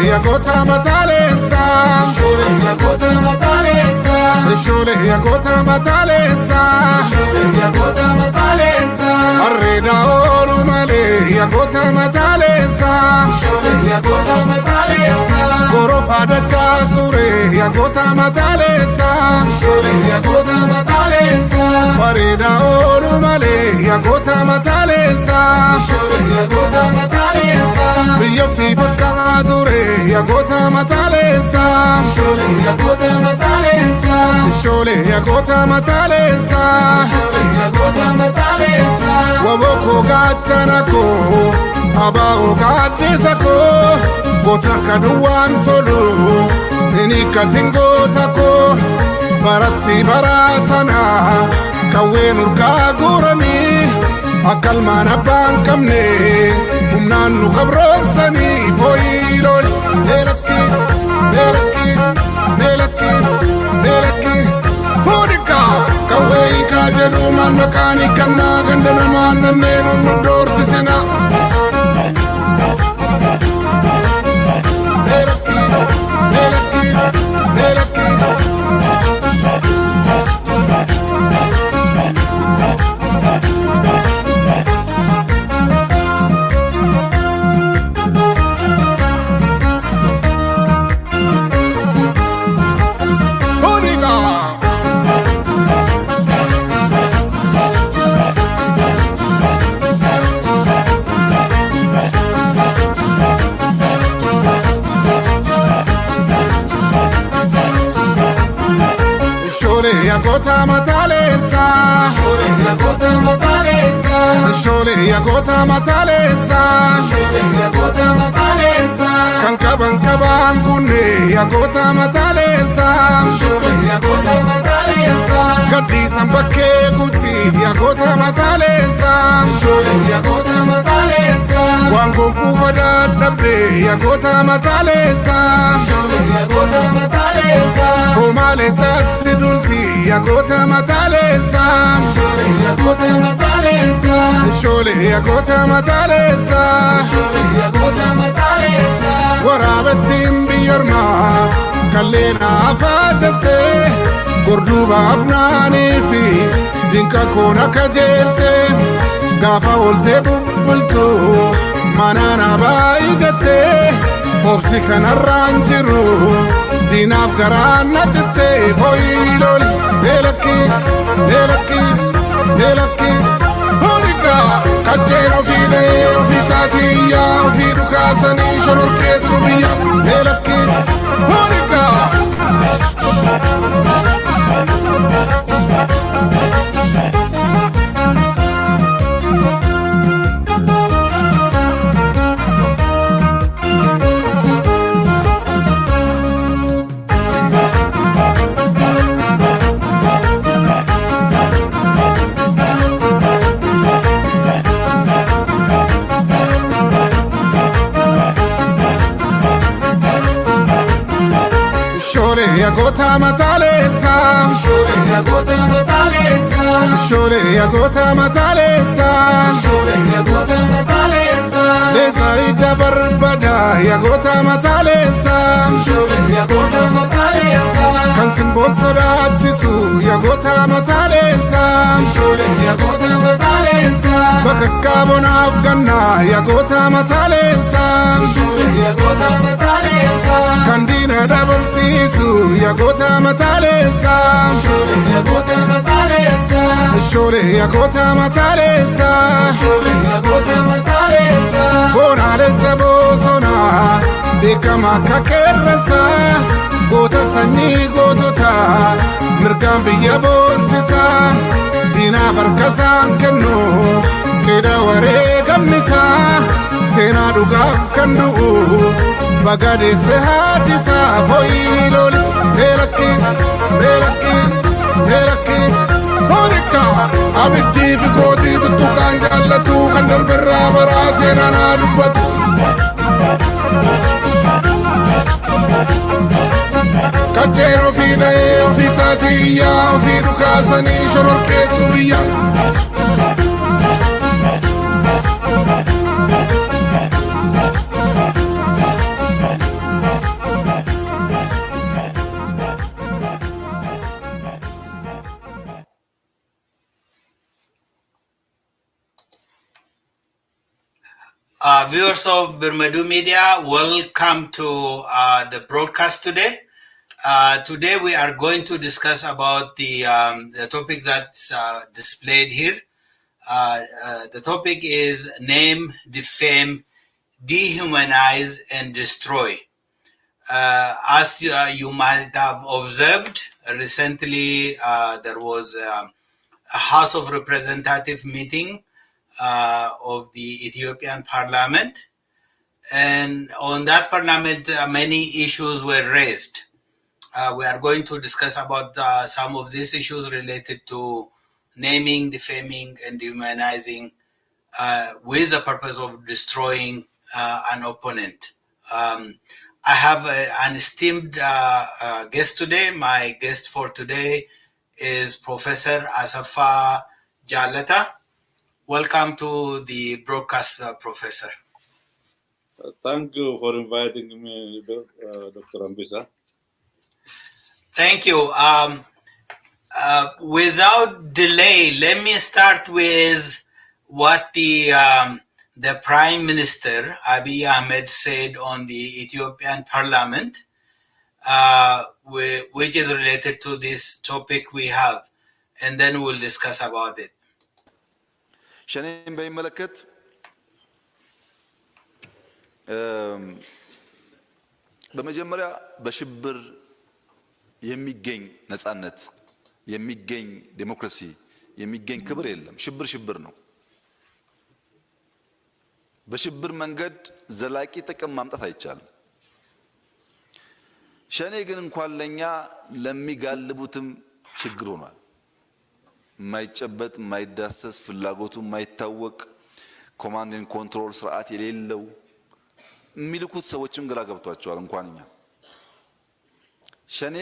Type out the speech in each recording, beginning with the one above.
يا كوتا متالنسا شوري يا كوتا متالنسا شوري يا كوتا متالنسا شوري يا كوتا متالنسا الرضا أولو مالي يا كوتا متالنسا شوري يا كوتا متالنسا غرفة دجا سوري يا كوتا متالنسا شوري يا كوتا متالنسا الرضا أولو مالي يا كوتا متالنسا شوري يا كوتا متالنسا بيوفي بكا دوري يا كوتا متالنسا شوري يا كوتا متالنسا شوري يا كوتا متالنسا شوري يا كوتا متالنسا وبوكو غاتشانكو أباو غاتيسكو كوتا كدوان تولو إني كاتينغو تاكو براتي براسنا كوين urkaa guuranii akka ilmaan abbaan qabne humnaan nu qabroomsanii fooyilooli neelakki fuudhikaa qawwee hiikaa jedhu maal maqaanii kannaa ganda namaan nanneen nu doorsisina neelakki يا كوتا متالنسا شوري يا كوتا متالنسا شوري يا كوتا متالنسا شوري يا كوتا متالنسا كان كبان كوني يا كوتا متالنسا شوري يا كوتا متالنسا كدي سامبكي كوتي يا كوتا متالنسا شوري يا كوتا متالنسا وانكو كوفدا دبري يا كوتا متالنسا شوري يا كوتا متالنسا ومالي تاتدولتي يا كوتا متالنسا شوري يا كوتا متالنسا شوري يا كوتا متالنسا شوري يا كوتا متالنسا ورابتين بيرما كلنا فاتته قردوبا أفناني في دينكا كونا كجلتين غافا ولتي بلتو منانا بايجته مبسي كان الرانجرو ديناف غران نجته فويلولي ديلكي هوريكا كجيرو في ليو في ساتيا في دكاساني شرور كيسو بيا ديلكي هوريكا يا كوتا متالنسا شوري يا كوتا متالنسا شوري يا كوتا متالنسا شوري يا كوتا متالنسا لقاي جبر بدا يا كوتا متالنسا شوري يا كوتا متالنسا كان سنبول صداتشسو يا كوتا متالنسا شوري يا كوتا متالنسا بككابونا أفغانا يا كوتا متالنسا شوري يا كوتا متالنسا كان دينا دبل سيسو يا كوتا متالنسا شوري يا كوتا متالنسا شوري يا كوتا متالنسا شوري يا كوتا متالنسا بونا لتبوسونا بكما كاكرنسا كوتا سني كوتا مركان بيا بولسسا دينا بركسان كنو تيدا وريقم نسا سينا دوغاف كندو بغادي سهاتي سا فويلولي بيلكي dubbatu kan darbirraa baraa seenaan haa dubbatu. Kacheen ofii dha'ee ofii isaatii iyyaa ofii dhukaasanii shororkeessu biyya. Viewers of BIRMADUU Media, welcome to the broadcast today. Today we are going to discuss about the topic that's displayed here. The topic is name, defame, dehumanize, and destroy. As you might have observed, recently there was a House of Representative meeting of the Ethiopian Parliament, and on that Parliament many issues were raised. We are going to discuss about some of these issues related to naming, defaming, and dehumanizing with the purpose of destroying an opponent. I have an esteemed guest today. My guest for today is Professor Asafa Jalata. Welcome to the broadcast, Professor. Thank you for inviting me, Dr. Ambisa. Thank you. Without delay, let me start with what the Prime Minister, Abiy Ahmed, said on the Ethiopian Parliament, which is related to this topic we have, and then we'll discuss about it. ሸኔን በሚመለከት በመጀመሪያ በሽብር የሚገኝ ነጻነት የሚገኝ ዲሞክራሲ የሚገኝ ክብር የለም። ሽብር ነው። በሽብር መንገድ ዘላቂ ጥቅም ማምጣት አይቻልም። ሸኔ ግን እንኳን ለኛ ለሚጋልቡትም ችግር ሆኗል። ማይጨበጥ ማይዳሰስ ፍላጎቱ ማይታወቅ ኮማንድ ኤንድ ኮንትሮል ስርዓት የሌለው የሚልኩት ሰዎችም ግራ ገብቷቸዋል። እንኳንኛ ሸኔ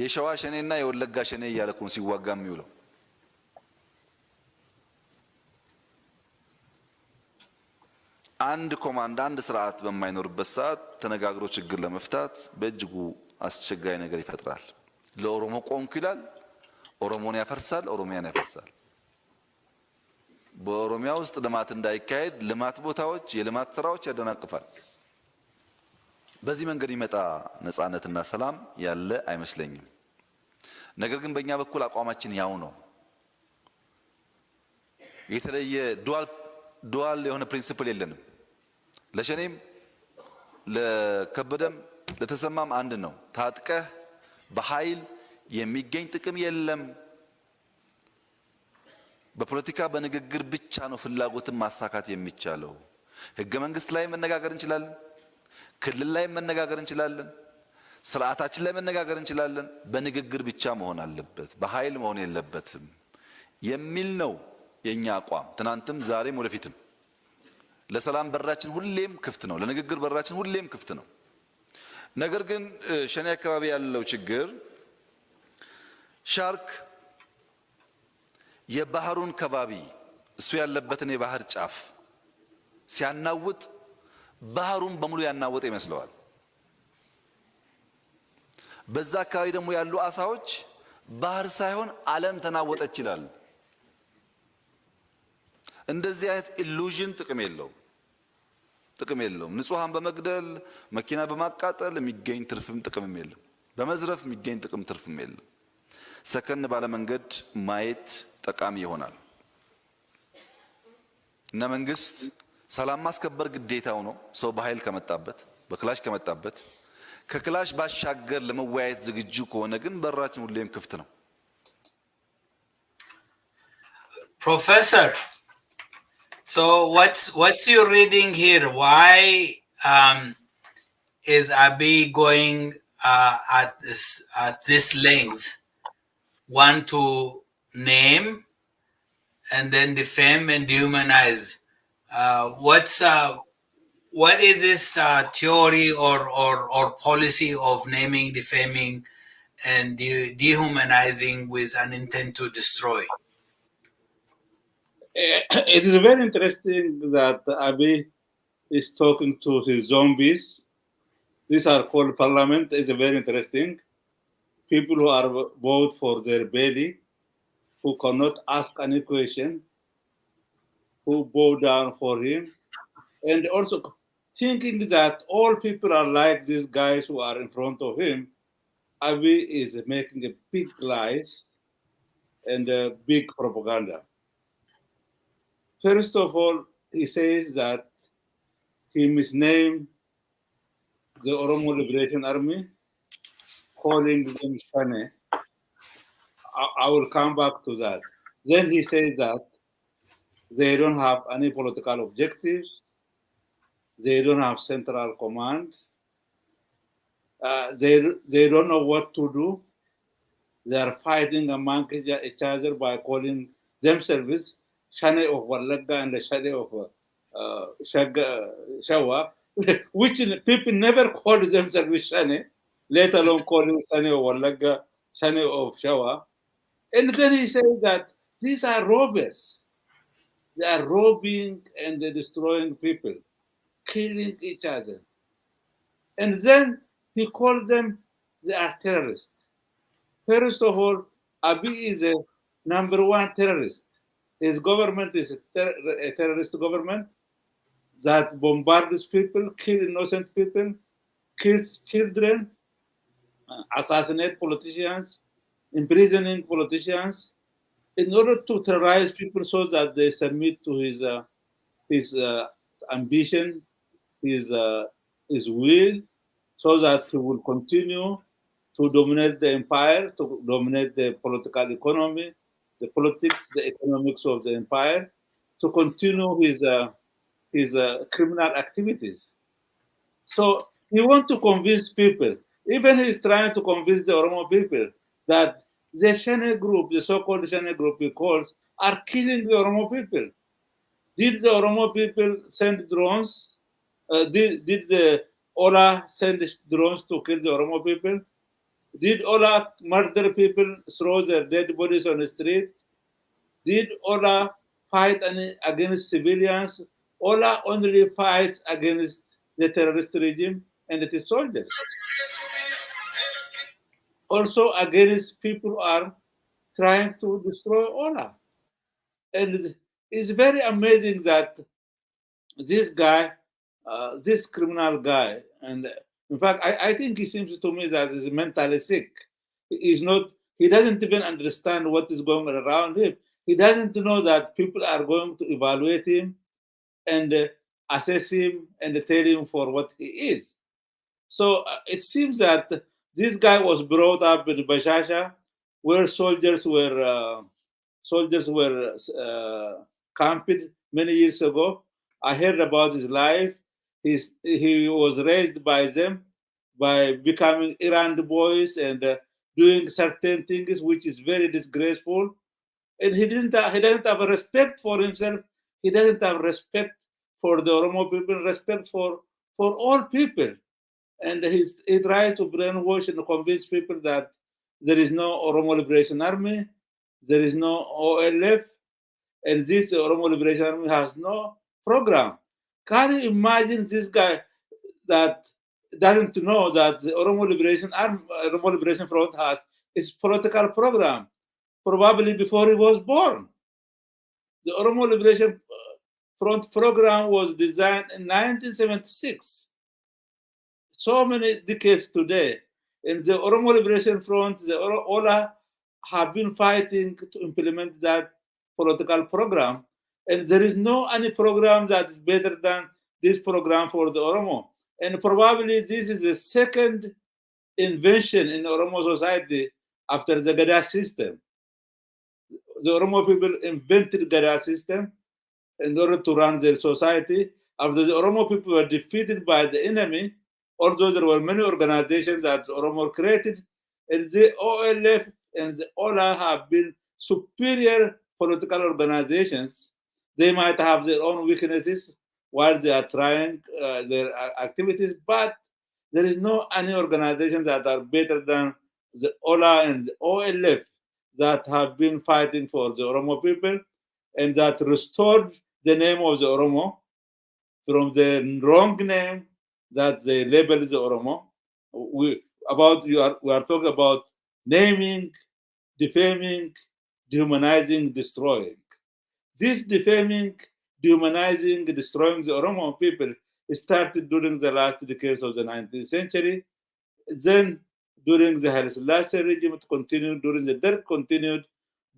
የሸዋ ሸኔና የወለጋ ሸኔ እያለኩን ሲዋጋ የሚውለው አንድ ኮማንድ አንድ ስርዓት በማይኖርበት ሰዓት ተነጋግሮ ችግር ለመፍታት በእጅጉ አስቸጋሪ ነገር ይፈጥራል። ለኦሮሞ ቆንኩ ይላል፣ ኦሮሞን ያፈርሳል፣ ኦሮሚያን ያፈርሳል። በኦሮሚያ ውስጥ ልማት እንዳይካሄድ ልማት ቦታዎች የልማት ስራዎች ያደናቅፋል። በዚህ መንገድ ይመጣ ነጻነትና ሰላም ያለ አይመስለኝም። ነገር ግን በእኛ በኩል አቋማችን ያው ነው። የተለየ ዱዋል የሆነ ፕሪንሲፕል የለንም። ለሸኔም ለከበደም ለተሰማም አንድ ነው። ታጥቀህ በኃይል የሚገኝ ጥቅም የለም። በፖለቲካ በንግግር ብቻ ነው ፍላጎትን ማሳካት የሚቻለው። ህገ መንግስት ላይ መነጋገር እንችላለን፣ ክልል ላይ መነጋገር እንችላለን፣ ስርዓታችን ላይ መነጋገር እንችላለን። በንግግር ብቻ መሆን አለበት፣ በኃይል መሆን የለበትም የሚል ነው የኛ አቋም። ትናንትም ዛሬም ወደፊትም ለሰላም በራችን ሁሌም ክፍት ነው፣ ለንግግር በራችን ሁሌም ክፍት ነው። ነገር ግን ሸኔ አካባቢ ያለው ችግር ሻርክ የባህሩን ከባቢ እሱ ያለበትን የባህር ጫፍ ሲያናውጥ ባህሩን በሙሉ ያናወጠ ይመስለዋል። በዛ አካባቢ ደግሞ ያሉ አሳዎች ባህር ሳይሆን ዓለም ተናወጠች ይላሉ። እንደዚህ አይነት ኢሉዥን ጥቅም የለውም። ንጹሃን በመግደል መኪና በማቃጠል የሚገኝ ትርፍም ጥቅምም የለም። በመዝረፍ የሚገኝ ጥቅም ትርፍም የለም። ሰከን ባለ መንገድ ማየት ጠቃሚ ይሆናል እና መንግስት ሰላም ማስከበር ግዴታው ነው። ሰው በኃይል ከመጣበት በክላሽ ከመጣበት ከክላሽ ባሻገር ለመወያየት ዝግጁ ከሆነ ግን በራችን ሁሌም ክፍት ነው። Professor, so what's your reading here? Why is Abiy going at this length? Want to name, and then defame and dehumanize. What is this theory or policy of naming, defaming, and dehumanizing with an intent to destroy? It is very interesting that Abiy is talking to his zombies. These are called parliament. It's very interesting. People who are vote for their belly, who cannot ask any question, who bow down for him, and also thinking that all people are like these guys who are in front of him. Abiy is making a big lies and a big propaganda. First of all, he says that he misnamed the Oromo Liberation Army, calling them Shane. I will come back to that. Then he says that they don't have any political objectives. They don't have central command. They don't know what to do. They are fighting among each other by calling themselves Shane of Walaga and the Shane of Shawa, which people never call themselves Shane, let alone calling Shane of Walaga, Shane of Shawa. And then he says that these are robbers. They are robbing and destroying people, killing each other. And then he called them, they are terrorists. First of all, Abiy is a number one terrorist. His government is a terrorist government that bombards people, kills innocent people, kills children, assassinate politicians, imprisoning politicians, in order to terrorize people so that they submit to his ambition, his will, so that he will continue to dominate the empire, to dominate the political economy, the politics, the economics of the empire, to continue his criminal activities. So he wants to convince people, even he's trying to convince the Oromo people that the Shane group, the so-called Shane group he calls, are killing the Oromo people. Did the Oromo people send drones? Did the Ola send drones to kill the Oromo people? Did Ola murder people, throw their dead bodies on the street? Did Ola fight against civilians? Ola only fights against the terrorist regime and its soldiers. Also against people who are trying to destroy Ola. And it's very amazing that this guy, this criminal guy, and in fact, I think he seems to me that he's mentally sick. He's not, he doesn't even understand what is going on around him. He doesn't know that people are going to evaluate him and assess him and tell him for what he is. So it seems that this guy was brought up in Bashasha, where soldiers were camped many years ago. I heard about his life. He was raised by them by becoming errand boys and doing certain things which is very disgraceful. And he doesn't have a respect for himself. He doesn't have respect for the Oromo people, respect for all people. And he tries to brainwash and convince people that there is no Oromo Liberation Army, there is no OLF, and this Oromo Liberation Army has no program. Can you imagine this guy that doesn't know that the Oromo Liberation Front has its political program, probably before he was born? The Oromo Liberation Front program was designed in 1976. So many decades today. And the Oromo Liberation Front, the Ola, have been fighting to implement that political program. And there is no any program that is better than this program for the Oromo. And probably this is the second invention in Oromo society after the Gada system. The Oromo people invented Gada system in order to run their society. After the Oromo people were defeated by the enemy, although there were many organizations that Oromo created, and the OLF and the OLA have been superior political organizations, they might have their own weaknesses while they are trying their activities, but there is no any organizations that are better than the OLA and the OLF that have been fighting for the Oromo people and that restored the name of the Oromo from the wrong name that they labeled the Oromo. We are talking about naming, defaming, dehumanizing, destroying. This defaming, dehumanizing, destroying the Oromo people started during the last decades of the 19th century. Then during the Haile Selassie regime, it continued, during the Derg continued,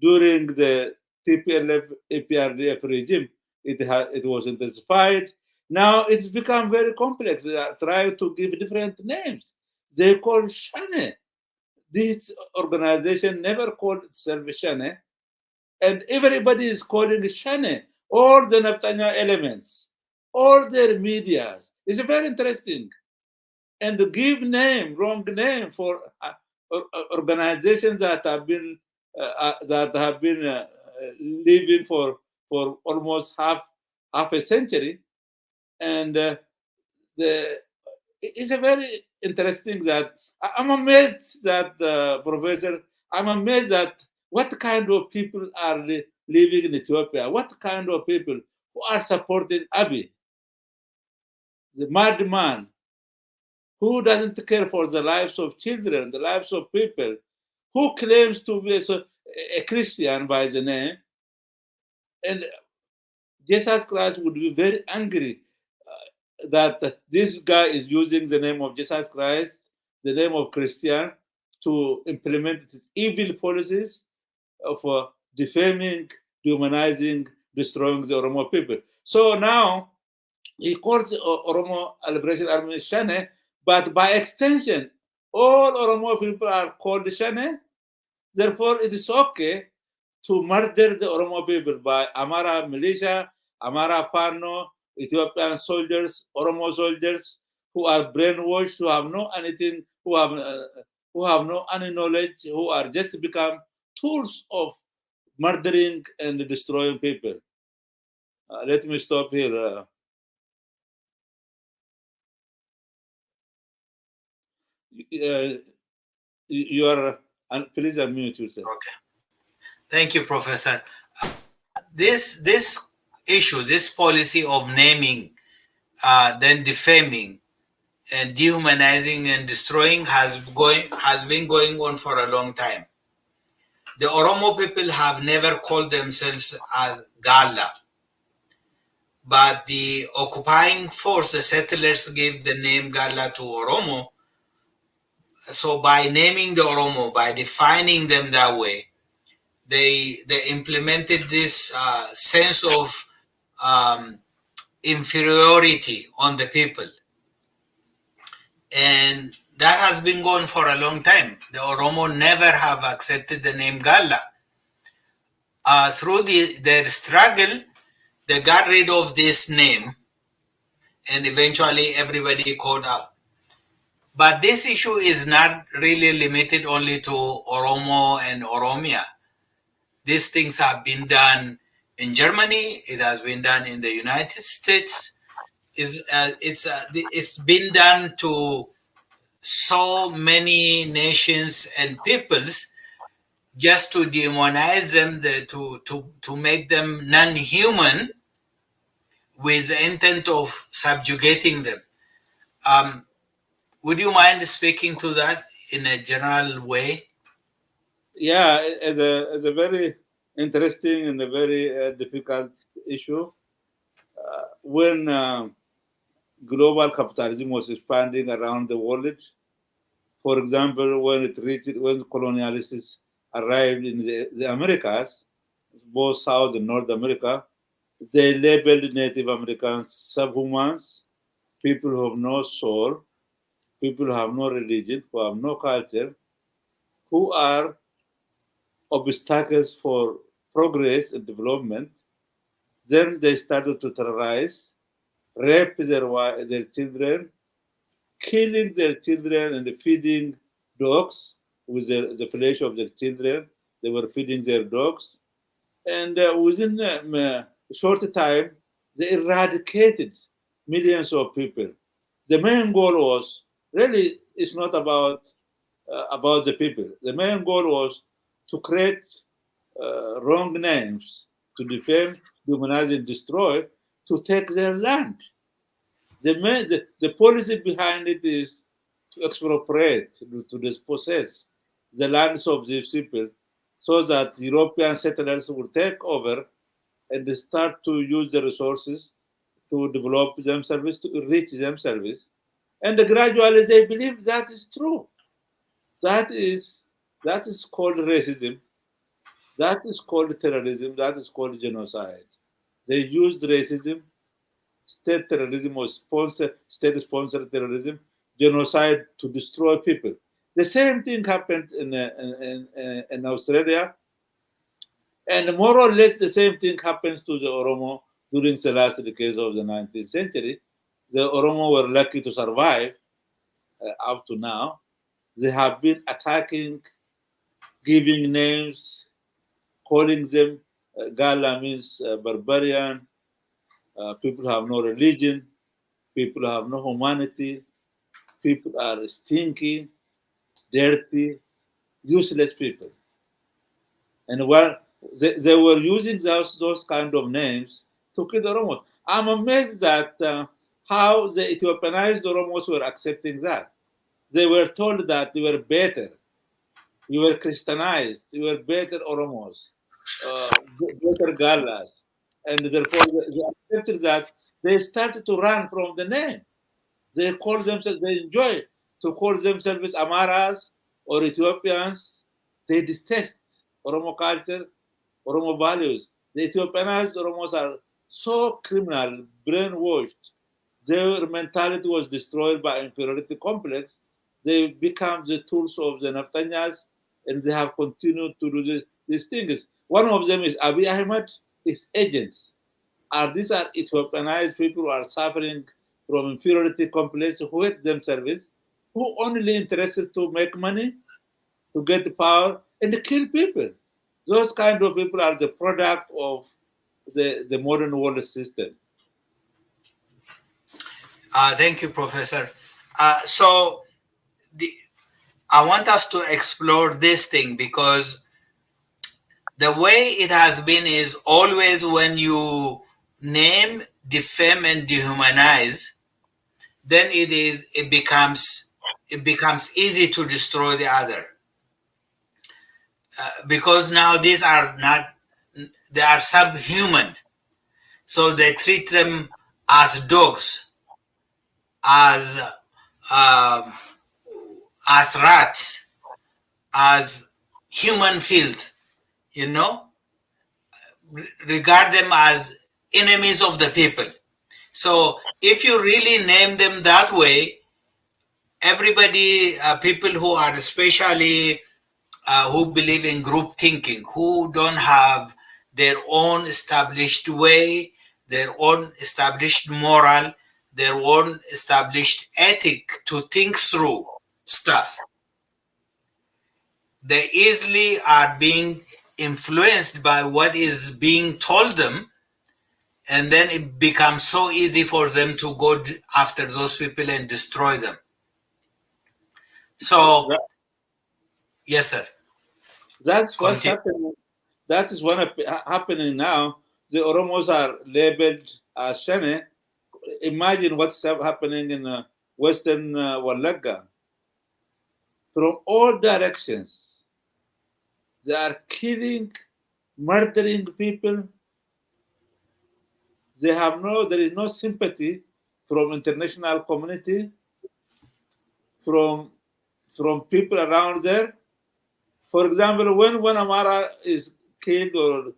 during the TPLF, APRDF regime, it was intensified. Now it's become very complex. They are trying to give different names. They call Shane. This organization never called itself Shane, and everybody is calling Shane. All the Naftanya elements, all their medias. It's very interesting. And give wrong name for organizations that have been living for almost half a century, and it's a very interesting that I'm amazed that Professor. I'm amazed that what kind of people are living in Ethiopia. What kind of people who are supporting Abiy, the madman, who doesn't care for the lives of children, the lives of people, who claims to be a Christian by the name, and Jesus Christ would be very angry that this guy is using the name of Jesus Christ, the name of Christian, to implement his evil policies of defaming, dehumanizing, destroying the Oromo people. So now he calls Oromo Liberation Army Shane, but by extension, all Oromo people are called Shane. Therefore, it is okay to murder the Oromo people by Amara militia, Amara Fano, Ethiopian soldiers, Oromo soldiers who are brainwashed, who have no anything, who have no any knowledge, who are just become tools of murdering and destroying people. Let me stop here. You are, please unmute yourself. Okay. Thank you, Professor. This issue, this policy of naming, then defaming, and dehumanizing and destroying has been going on for a long time. The Oromo people have never called themselves as Gala, but the occupying force, the settlers, gave the name Gala to Oromo. So by naming the Oromo, by defining them that way, they implemented this sense of inferiority on the people. And that has been going for a long time. The Oromo never have accepted the name Galla. Through their struggle, they got rid of this name, and eventually everybody called out. But this issue is not really limited only to Oromo and Oromia. These things have been done in Germany. It has been done in the United States. It's been done to so many nations and peoples, just to demonize them, to make them non-human, with the intent of subjugating them. Would you mind speaking to that in a general way? Yeah, it's a very interesting and a very difficult issue. When global capitalism was expanding around the world, for example, when colonialists arrived in the Americas, both South and North America, they labeled Native Americans subhumans, people who have no soul, people who have no religion, who have no culture, who are obstacles for progress and development. Then they started to terrorize, rape their children, killing their children and feeding dogs with the flesh of their children. They were feeding their dogs. And within a short time, they eradicated millions of people. The main goal was really it's not about the people. The main goal was to create wrong names, to defame, dehumanize, and destroy, to take their land. The policy behind it is to expropriate, to dispossess the lands of these people so that European settlers will take over and start to use the resources to develop themselves, to enrich themselves. And gradually they believe that is true. That is called racism. That is called terrorism. That is called genocide. They used racism, state terrorism or state-sponsored terrorism, genocide to destroy people. The same thing happened in Australia, and more or less the same thing happens to the Oromo during the last decades of the 19th century. The Oromo were lucky to survive up to now. They have been attacking, giving names, calling them Gala means barbarian, people have no religion, people have no humanity, people are stinky, dirty, useless people. And they were using those kind of names to kill the Oromos. I'm amazed at how the Ethiopianized Oromos were accepting that. They were told that they were better, you were Christianized, you were better Oromos, better Galas. And therefore, they accepted that. They started to run from the name. They call themselves, they enjoy to call themselves Amaras or Ethiopians. They detest Oromo culture, Oromo values. The Ethiopianized Oromos are so criminal, brainwashed. Their mentality was destroyed by inferiority complex. They become the tools of the Naftanyas, and they have continued to do these things. One of them is Abiy Ahmed, his agents. These are Ethiopianized people who are suffering from inferiority complex, who hate themselves, who only interested to make money, to get power, and to kill people. Those kind of people are the product of the modern world system. Thank you, Professor. So I want us to explore this thing because the way it has been is always when you name, defame, and dehumanize, then it becomes easy to destroy the other. Because now these are not, they are subhuman. So they treat them as dogs, as rats, as human filth, regard them as enemies of the people. So if you really name them that way, everybody, people who are especially who believe in group thinking, who don't have their own established way, their own established moral, their own established ethic to think through stuff, they easily are being influenced by what is being told them, and then it becomes so easy for them to go after those people and destroy them. So, yes, sir. That's what's happening. That is what happening now. The Oromos are labeled as Shane. Imagine what's happening in Western Wallaga. From all directions, they are killing, murdering people. There is no sympathy from international community, from people around there. For example, when Amara is killed or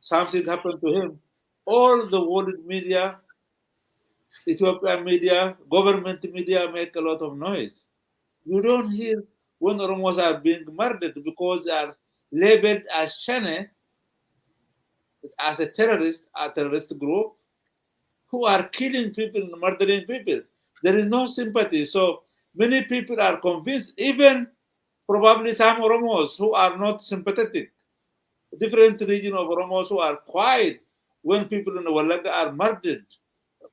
something happened to him, all the world media, Ethiopian media, government media make a lot of noise. You don't hear when Oromos are being murdered because they are labeled as Shane, as a terrorist group, who are killing people and murdering people. There is no sympathy. So many people are convinced, even probably some Oromos who are not sympathetic different region of Oromos who are quiet when people in the Walaga are murdered.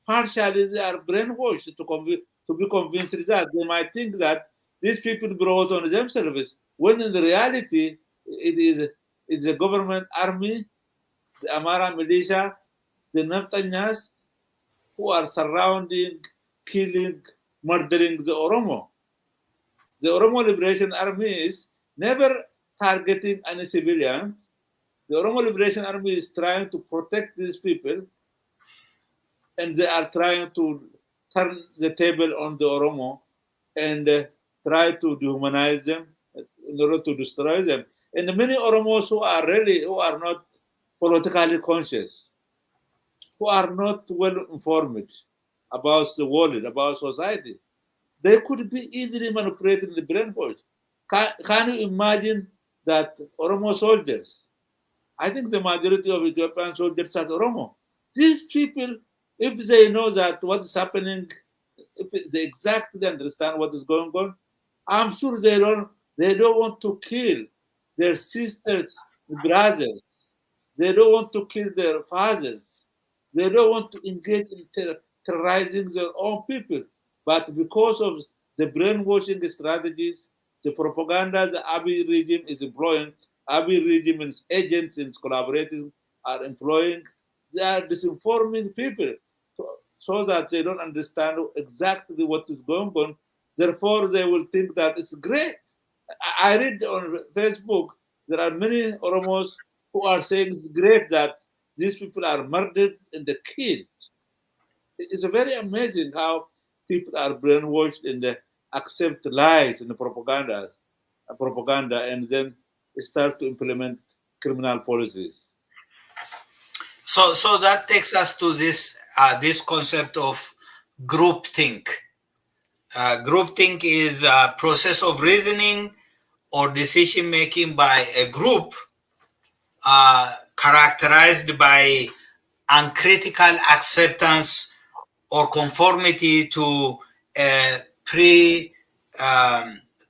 Partially, they are brainwashed to be convinced that they might think that these people brought on themselves, when in the reality, it's the government army, the Amara militia, the Naftanyas, who are surrounding, killing, murdering the Oromo. The Oromo Liberation Army is never targeting any civilian. The Oromo Liberation Army is trying to protect these people, and they are trying to turn the table on the Oromo and try to dehumanize them in order to destroy them. And many Oromos who are not politically conscious, who are not well informed about the world, about society, they could be easily manipulated in the brainwash. Can you imagine that Oromo soldiers? I think the majority of Ethiopian soldiers are Oromo. These people, if they know that what is happening, if they exactly understand what is going on, I'm sure they don't want to kill their sisters, brothers. They don't want to kill their fathers. They don't want to engage in terrorizing their own people. But because of the brainwashing strategies, the propaganda the Abiy regime is employing, Abiy regime's agents and collaborators are employing, they are disinforming people so that they don't understand exactly what is going on. Therefore, they will think that it's great. I read on Facebook there are many Oromos who are saying it's great that these people are murdered and killed. It's very amazing how people are brainwashed and they accept lies and propaganda, and then start to implement criminal policies. So that takes us to this concept of groupthink. Groupthink is a process of reasoning or decision making by a group characterized by uncritical acceptance or conformity to a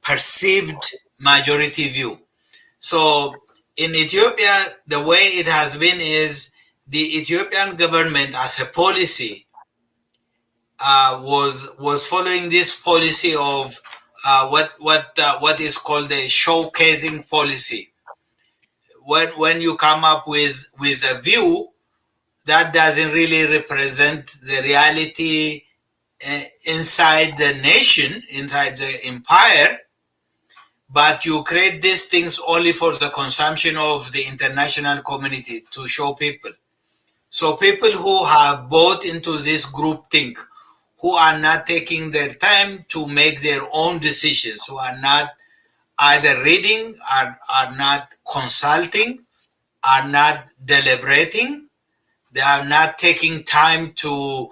perceived majority view. So in Ethiopia, the way it has been is the Ethiopian government as a policy was following this policy of what is called the showcasing policy. When you come up with a view that doesn't really represent the reality inside the nation, inside the empire, but you create these things only for the consumption of the international community to show people. So people who have bought into this group think, who are not taking their time to make their own decisions, who are not either reading, are not consulting, are not deliberating, they are not taking time to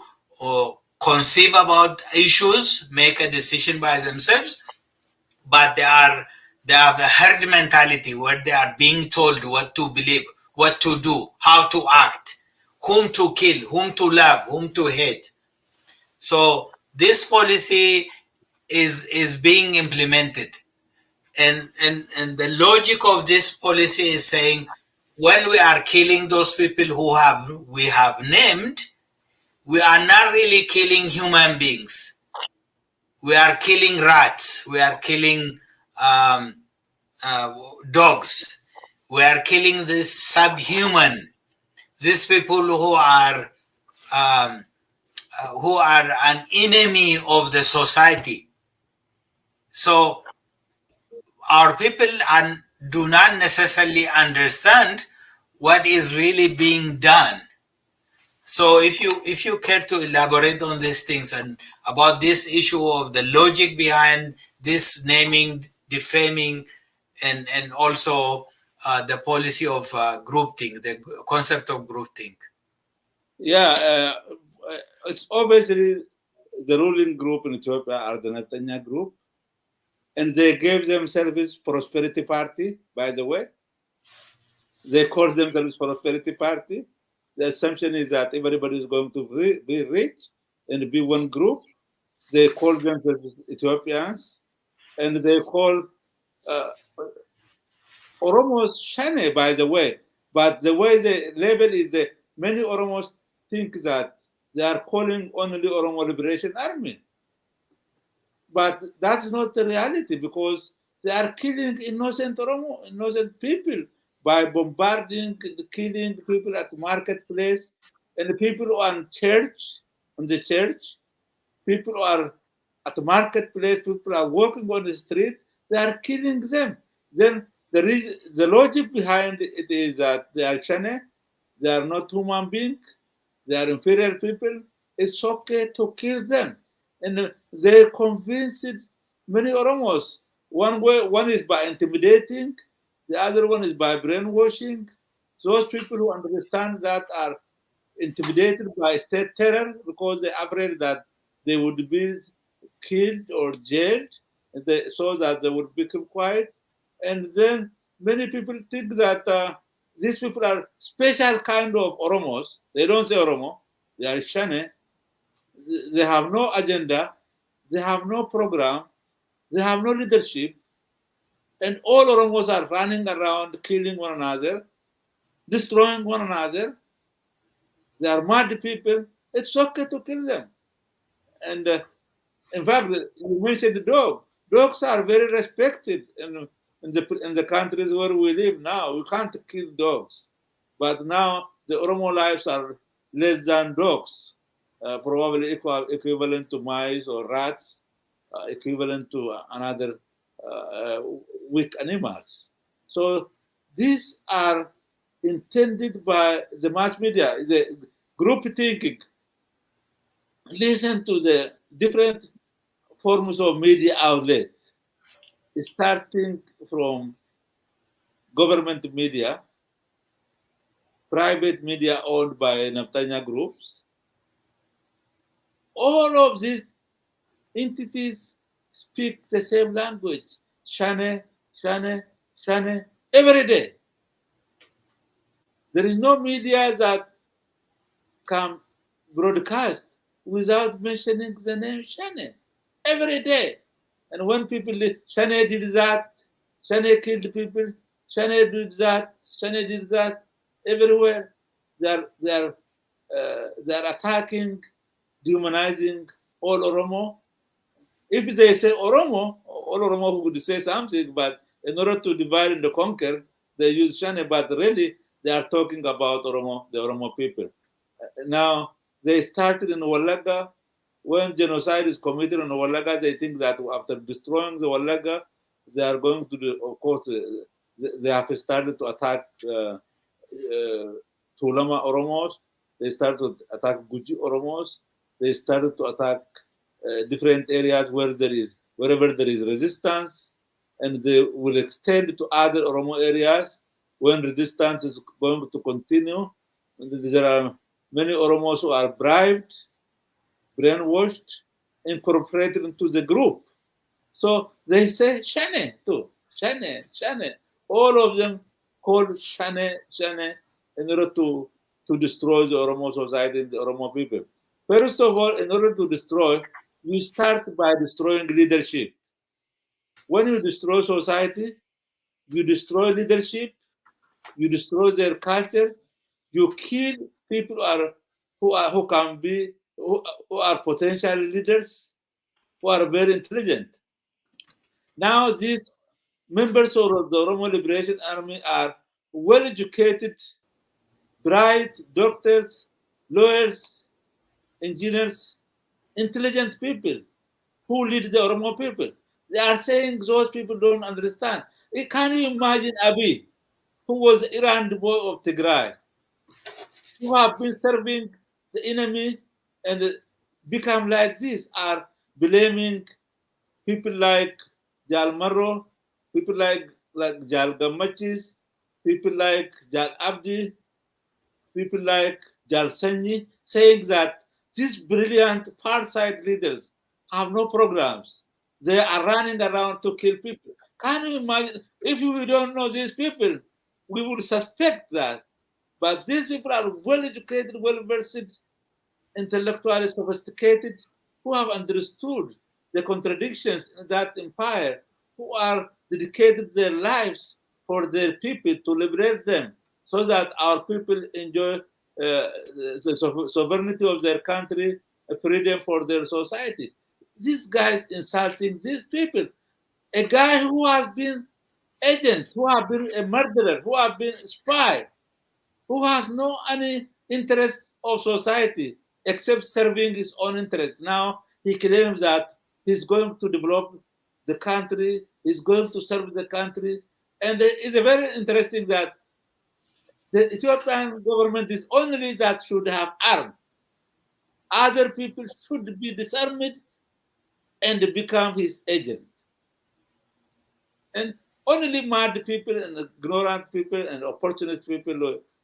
conceive about issues, make a decision by themselves, but they have a herd mentality where they are being told what to believe, what to do, how to act, whom to kill, whom to love, whom to hate. So this policy is being implemented, and the logic of this policy is saying, when we are killing those people we have named, we are not really killing human beings. We are killing rats. We are killing dogs. We are killing this subhuman. These people who are an enemy of the society. So our people do not necessarily understand what is really being done. So if you care to elaborate on these things and about this issue of the logic behind this naming, defaming, and also the policy of groupthink, the concept of groupthink. Yeah, it's obviously the ruling group in Ethiopia are the Netanyahu group, and they gave themselves Prosperity Party, by the way. They call themselves Prosperity Party. The assumption is that everybody is going to be rich and be one group. They call themselves Ethiopians, and they call Oromos Shane, by the way. But the way they label is that many Oromos think that they are calling only Oromo Liberation Army. But that's not the reality, because they are killing innocent Oromo, innocent people by bombarding, killing people at the marketplace, and the people who are in church, on the church, people who are at the marketplace, people are walking on the street, they are killing them. Then the logic behind it is that they are Chane, they are not human beings, they are inferior people. It's okay to kill them. And they convinced many Oromos. One is by intimidating, the other one is by brainwashing. Those people who understand that are intimidated by state terror because they're afraid that they would be killed or jailed, so that they would become quiet. And then many people think that these people are special kind of Oromos. They don't say Oromo, they are Shane. They have no agenda, they have no program, they have no leadership, and all Oromos are running around killing one another, destroying one another. They are mad people. It's okay to kill them. And in fact, you mentioned the dog. Dogs are very respected in the countries where we live now. We can't kill dogs. But now the Oromo lives are less than dogs, probably equivalent to mice or rats, equivalent to another weak animals. So these are intended by the mass media, the group thinking. Listen to the different forms of media outlets, starting from government media, private media owned by Naftanya groups. All of these entities speak the same language, Shane, Shane, Shane, every day. There is no media that can broadcast without mentioning the name Shane every day. And when people Shane did that, Shane killed people, Shane did that, Shane did that, everywhere they are attacking, dehumanizing all Oromo. If they say Oromo, all Oromo would say something, but in order to divide and conquer, they use Shane, but really they are talking about Oromo, the Oromo people. Now, they started in Wallaga. When genocide is committed in Wallaga, they think that after destroying the Wallaga, they are going to do, of course, they have started to attack Tulama Oromos. They started to attack Guji Oromos. They started to attack different areas wherever there is resistance, and they will extend to other Oromo areas when resistance is going to continue. And there are many Oromos who are bribed, brainwashed, incorporated into the group. So they say Shane too, Shane, Shane. All of them call Shane, Shane in order to destroy the Oromo society and the Oromo people. First of all, in order to destroy, you start by destroying leadership. When you destroy society, you destroy leadership, you destroy their culture, you kill people who are potential leaders, who are very intelligent. Now these members of the Oromo Liberation Army are well educated, bright doctors, lawyers, engineers, intelligent people who lead the Oromo people. They are saying those people don't understand. Can you imagine Abiy, who was Iran boy of Tigray, who have been serving the enemy and become like this, are blaming people like Jal Marro, people like Jal Gamachis, people like Jal Abdi, people like Jal Sanyi, saying that these brilliant far-side leaders have no programs. They are running around to kill people. Can you imagine? If we don't know these people, we would suspect that. But these people are well-educated, well-versed, intellectually sophisticated, who have understood the contradictions in that empire, who are dedicated their lives for their people to liberate them. so that our people enjoy the sovereignty of their country, freedom for their society. These guys insulting these people. A guy who has been agent, who have been a murderer, who have been a spy, who has no any interest of society except serving his own interest. Now he claims that he's going to develop the country, he's going to serve the country. And it's a very interesting that the Ethiopian government is only that should have armed. Other people should be disarmed and become his agent. And only mad people and ignorant people and opportunist people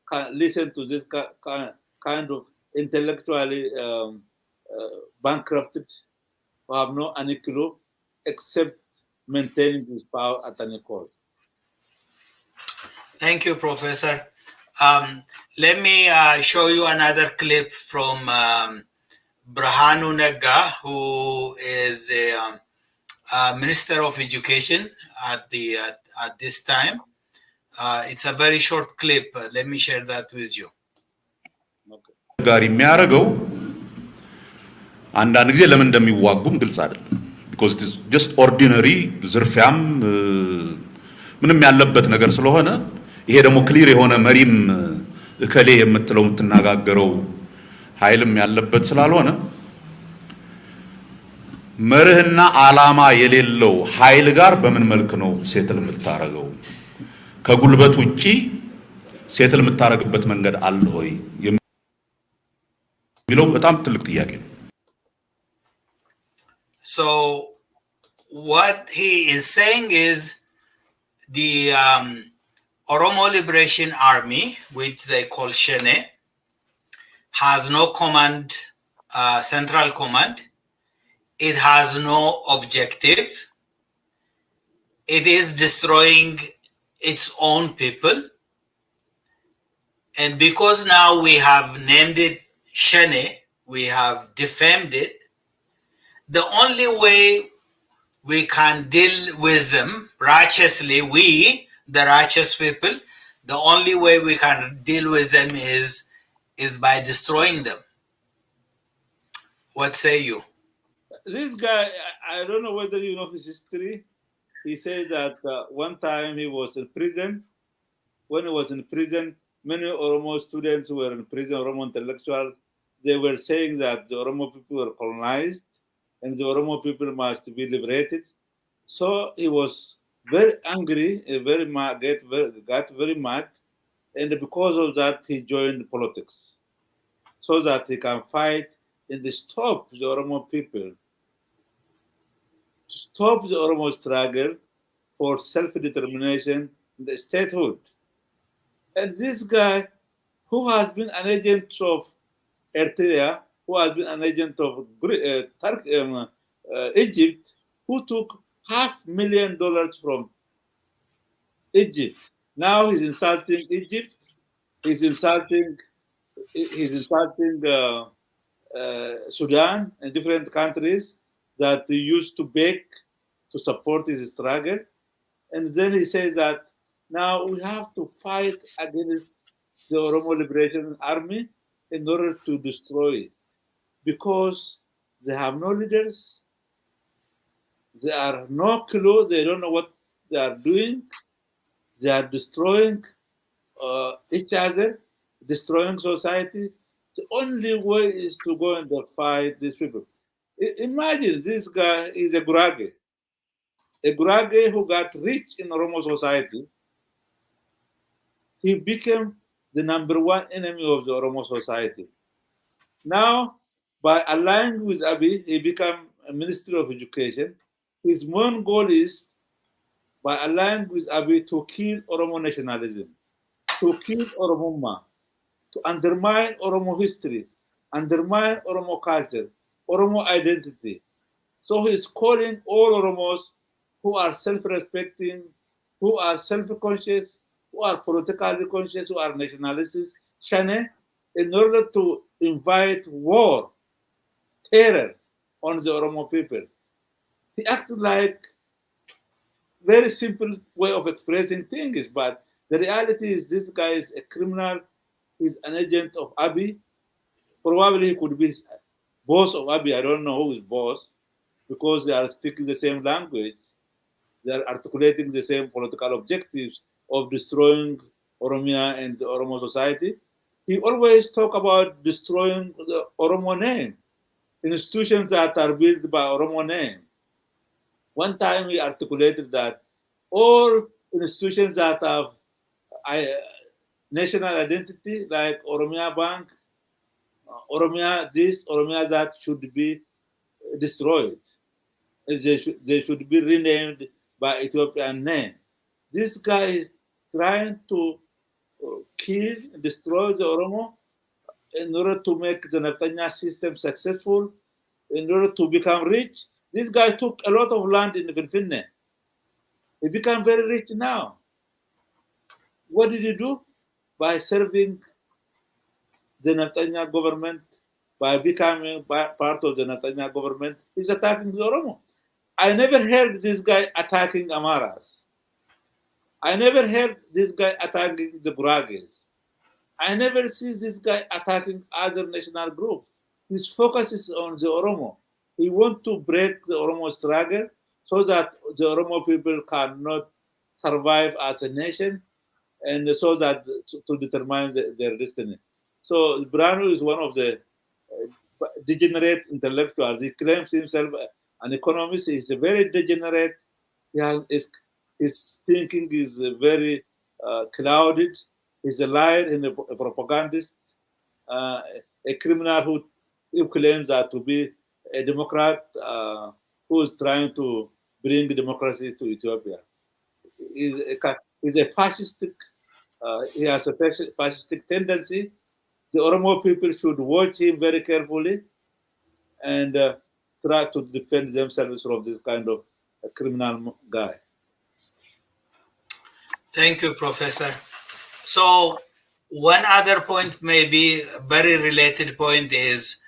can listen to this kind of intellectually bankrupted who have no any clue except maintaining this power at any cost. Thank you, Professor. Let me show you another clip from Brahanu Negga, who is a Minister of Education at this time. It's a very short clip. Let me share that with you. ጋር የሚያረጋው አንዳንድ ጊዜ ለምን እንደሚዋጉም ግልጽ አይደለም because it is just ordinary ዝርፊያም ምንም ያለበት ነገር ስለሆነ ይሄ ደግሞ ክሊር የሆነ መሪም እከሌ የምትለው የምትናገረው ኃይልም ያለበት ስላልሆነ መርህና ዓላማ የሌለው ኃይል ጋር በምን መልክ ነው ሴትል የምታረጋው ከጉልበት ውጪ ሴትል የምታረግበት መንገድ አለ ሆይ የሚለው በጣም ትልቅ ጥያቄ ነው So what he is saying is the Oromo Liberation Army, which they call Shene, has no command, central command. It has no objective. It is destroying its own people. And because now we have named it Shene, we have defamed it, the only way we can deal with them righteously, we, the righteous people, the only way we can deal with them is by destroying them. What say you? This guy, I don't know whether you know his history. He said that one time he was in prison. When he was in prison, many Oromo students who were in prison, Oromo intellectuals, they were saying that the Oromo people were colonized and the Oromo people must be liberated. So he was very angry, got very mad, and because of that, he joined politics so that he can fight and stop the Oromo people, stop the Oromo struggle for self-determination and statehood. And this guy, who has been an agent of Eritrea, who has been an agent of Egypt, who took $500,000 from Egypt. Now he's insulting Egypt. He's insulting Sudan and different countries that he used to beg to support his struggle. And then he says that now we have to fight against the Oromo Liberation Army in order to destroy it. Because they have no leaders, they are no clue, they don't know what they are doing, they are destroying each other, destroying society. The only way is to go and fight these people. Imagine this guy is a Gurage who got rich in Oromo society. He became the #1 enemy of the Oromo society. Now, by allying with Abiy, he became a Minister of Education. His main goal is, by allying with Abiy, to kill Oromo nationalism, to kill Oromoma, to undermine Oromo history, undermine Oromo culture, Oromo identity. So he's calling all Oromos who are self-respecting, who are self-conscious, who are politically conscious, who are nationalists, Shane, in order to invite war, terror on the Oromo people. He acted like very simple way of expressing things, but The reality is this guy is a criminal. He's an agent of Abiy. Probably he could be boss of Abiy. I don't know who is boss because they are speaking the same language. They are articulating the same political objectives of destroying Oromia and the Oromo society. He always talk about destroying the Oromo name, institutions that are built by Oromo name. One time he articulated that all institutions that have national identity, like Oromia Bank, Oromia this, Oromia that, should be destroyed. They should be renamed by Ethiopian name. This guy is trying to kill, destroy the Oromo in order to make the Neftanya system successful, in order to become rich. This guy took a lot of land in Finfinne. He became very rich now. What did he do? By serving the Neftanya government, by becoming part of the Neftanya government, he's attacking the Oromo. I never heard this guy attacking Amaras. I never heard this guy attacking the Gurages. I never see this guy attacking other national groups. His focus is on the Oromo. He wants to break the Oromo struggle so that the Oromo people cannot survive as a nation and so that to determine their destiny. So BIRMADUU is one of the degenerate intellectuals. He claims himself an economist. He's a very degenerate. His thinking is very clouded. He's a liar and a propagandist, a criminal who claims that to be a Democrat who is trying to bring democracy to Ethiopia. He's a fascistic, he has a fascistic tendency. The Oromo people should watch him very carefully and try to defend themselves from this kind of criminal guy. Thank you, Professor. So one other point, maybe very related point, is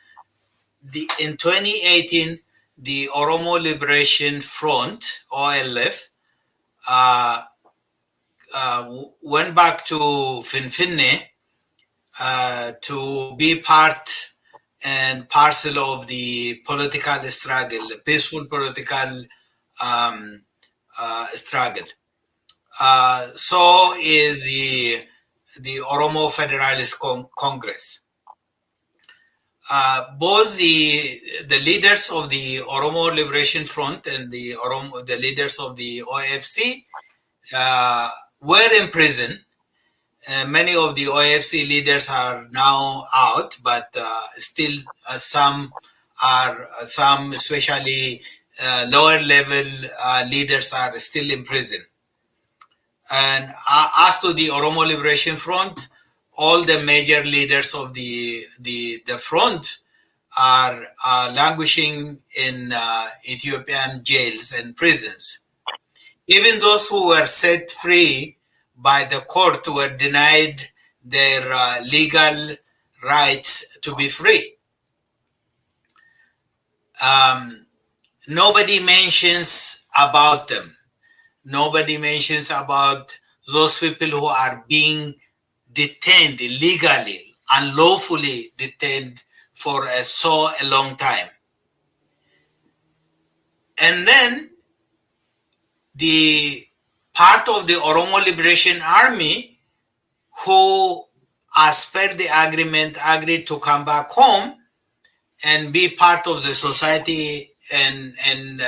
in 2018, the Oromo Liberation Front, OLF, went back to Finfinne to be part and parcel of the political struggle, peaceful political struggle. So is the Oromo Federalist Congress. Both the leaders of the Oromo Liberation Front and the leaders of the OFC were in prison. Many of the OFC leaders are now out, but still some, especially lower level leaders, are still in prison. And as to the Oromo Liberation Front, all the major leaders of the front are languishing in Ethiopian jails and prisons. Even those who were set free by the court were denied their legal rights to be free. Nobody mentions about them. Nobody mentions about those people who are being detained illegally, unlawfully detained for a long time. And then the part of the Oromo Liberation Army who, as per the agreement, agreed to come back home and be part of the society and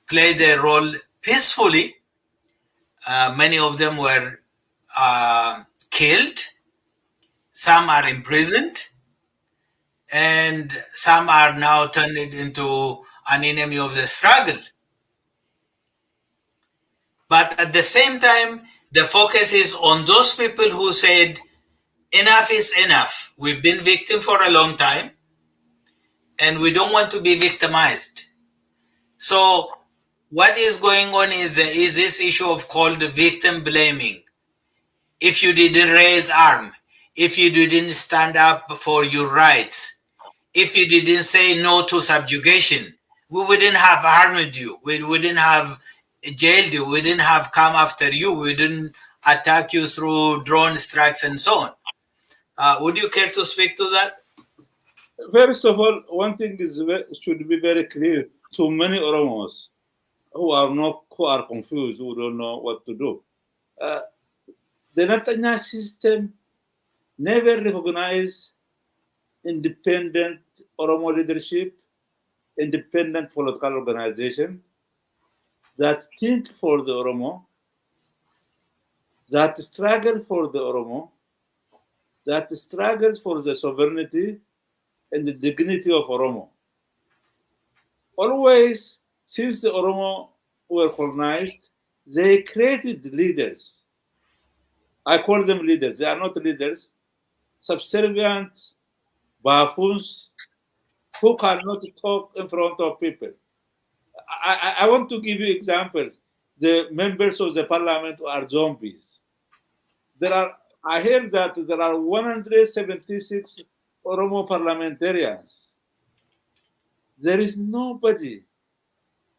play their role peacefully. Many of them were killed, some are imprisoned, and some are now turned into an enemy of the struggle. But at the same time, the focus is on those people who said, enough is enough. We've been victim for a long time, and we don't want to be victimized. So what is going on is this issue of called victim blaming. If you didn't raise arm, if you didn't stand up for your rights, if you didn't say no to subjugation, we wouldn't have harmed you. We wouldn't have jailed you. We didn't have come after you. We didn't attack you through drone strikes and so on. Would you care to speak to that? First of all, one thing should be very clear to many Oromos who are confused, who don't know what to do. The Netanya system never recognized independent Oromo leadership, independent political organization that think for the Oromo, that struggle for the Oromo, that struggle for the sovereignty and the dignity of Oromo. Always, since the Oromo were colonized, they created leaders. I call them leaders. They are not leaders. Subservient buffoons who cannot talk in front of people. I want to give you examples. The members of the parliament are zombies. I heard that there are 176 Oromo parliamentarians. There is nobody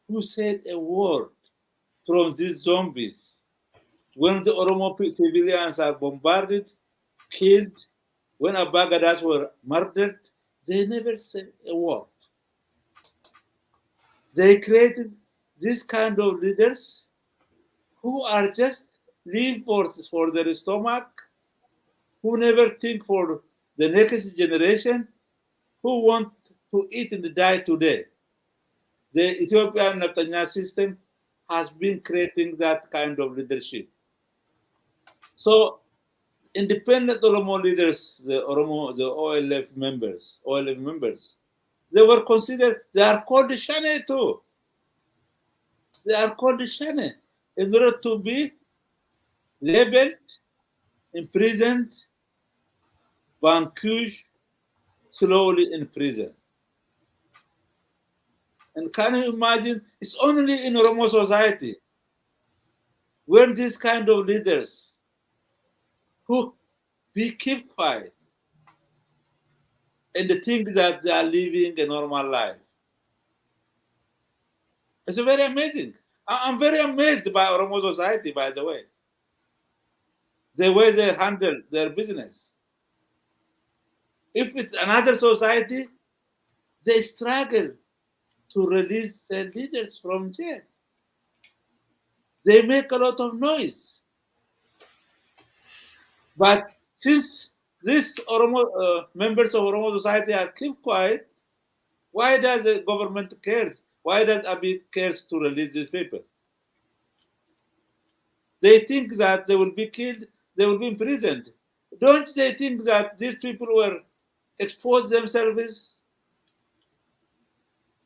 who said a word from these zombies. When the Oromo civilians are bombarded, killed, when Abagadas were murdered, they never said a word. They created this kind of leaders who are just live for their stomach, who never think for the next generation, who want to eat and die today. The Ethiopian Netanya system has been creating that kind of leadership. So independent Oromo leaders, the OLF members, they were considered, they are called Shane too. They are called Shane in order to be labeled, imprisoned, vanquished, slowly in prison. And can you imagine? It's only in Oromo society when these kind of leaders who we keep quiet and think that they are living a normal life. It's very amazing. I'm very amazed by Oromo society, by the way. The way they handle their business. If it's another society, they struggle to release their leaders from jail. They make a lot of noise. But since these members of Oromo society are kept quiet, why does the government cares? Why does Abiy cares to release these people? They think that they will be killed, they will be imprisoned. Don't they think that these people were exposed themselves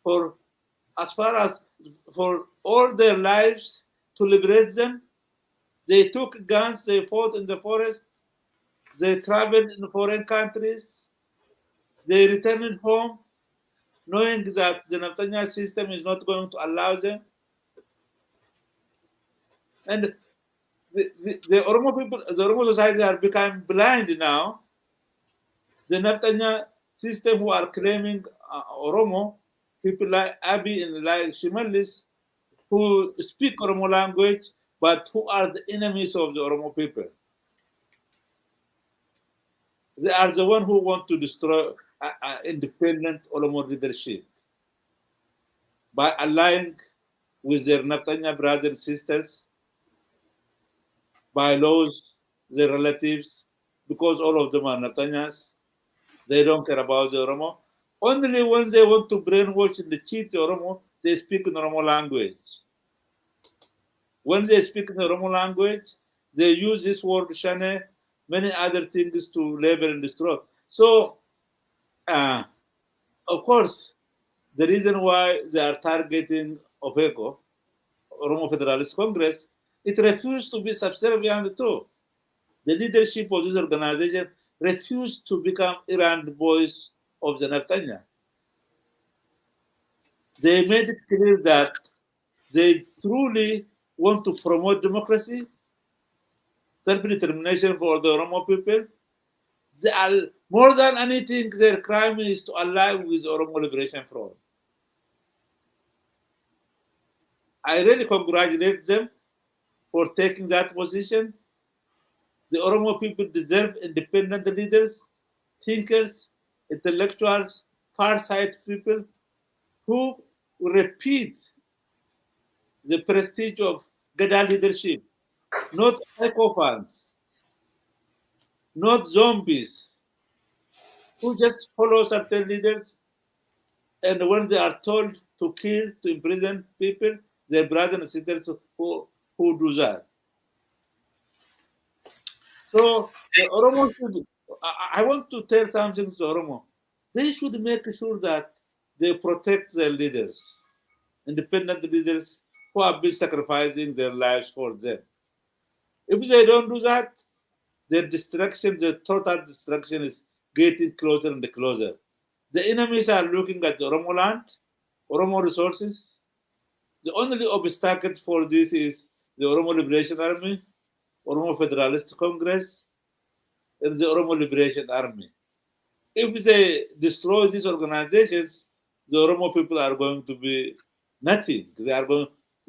for as far as for all their lives to liberate them? They took guns, they fought in the forest, they traveled in foreign countries, they returned home, knowing that the Netanya system is not going to allow them. And the Oromo people, the Oromo society are becoming blind now. The Netanya system who are claiming Oromo, people like Abiy and like Shimalis, who speak Oromo language, but who are the enemies of the Oromo people. They are the one who want to destroy independent Oromo leadership by allying with their Netanya brothers and sisters, by laws, their relatives, because all of them are Netanyas. They don't care about the Oromo. Only when they want to brainwash and cheat the Oromo, they speak in Oromo language. When they speak in the Oromo language, they use this word Shane, many other things to label and destroy. So, of course, the reason why they are targeting OFECO, Oromo Federalist Congress, it refused to be subservient too. The leadership of this organization refused to become errand boys of the Netanya. They made it clear that they truly want to promote democracy, self-determination for the Oromo people. They are, more than anything, their crime is to ally with the Oromo Liberation Front. I really congratulate them for taking that position. The Oromo people deserve independent leaders, thinkers, intellectuals, far-sighted people who repeat the prestige of Gada leadership, not psychopaths, not zombies, who just follow certain leaders, and when they are told to kill, to imprison people, their brothers and sisters who do that. So the Oromo should, I want to tell something to Oromo. They should make sure that they protect their leaders, independent leaders who have been sacrificing their lives for them. If they don't do that, their destruction, their total destruction is getting closer and closer. The enemies are looking at the Oromo land, Oromo resources. The only obstacle for this is the Oromo Liberation Army, Oromo Federalist Congress, and the Oromo Liberation Army. If they destroy these organizations, the Oromo people are going to be nothing.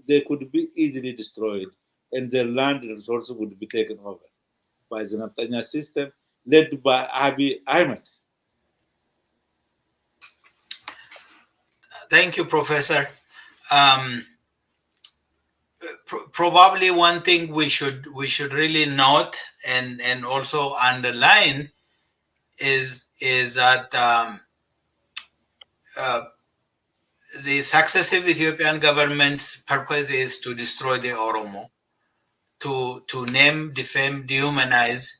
They could be easily destroyed, and their land and resources would be taken over by the Naftanya system led by Abiy Ahmed. Thank you, Professor. Probably one thing we should really note and also underline is that the successive Ethiopian government's purpose is to destroy the Oromo, to name, defame, dehumanize,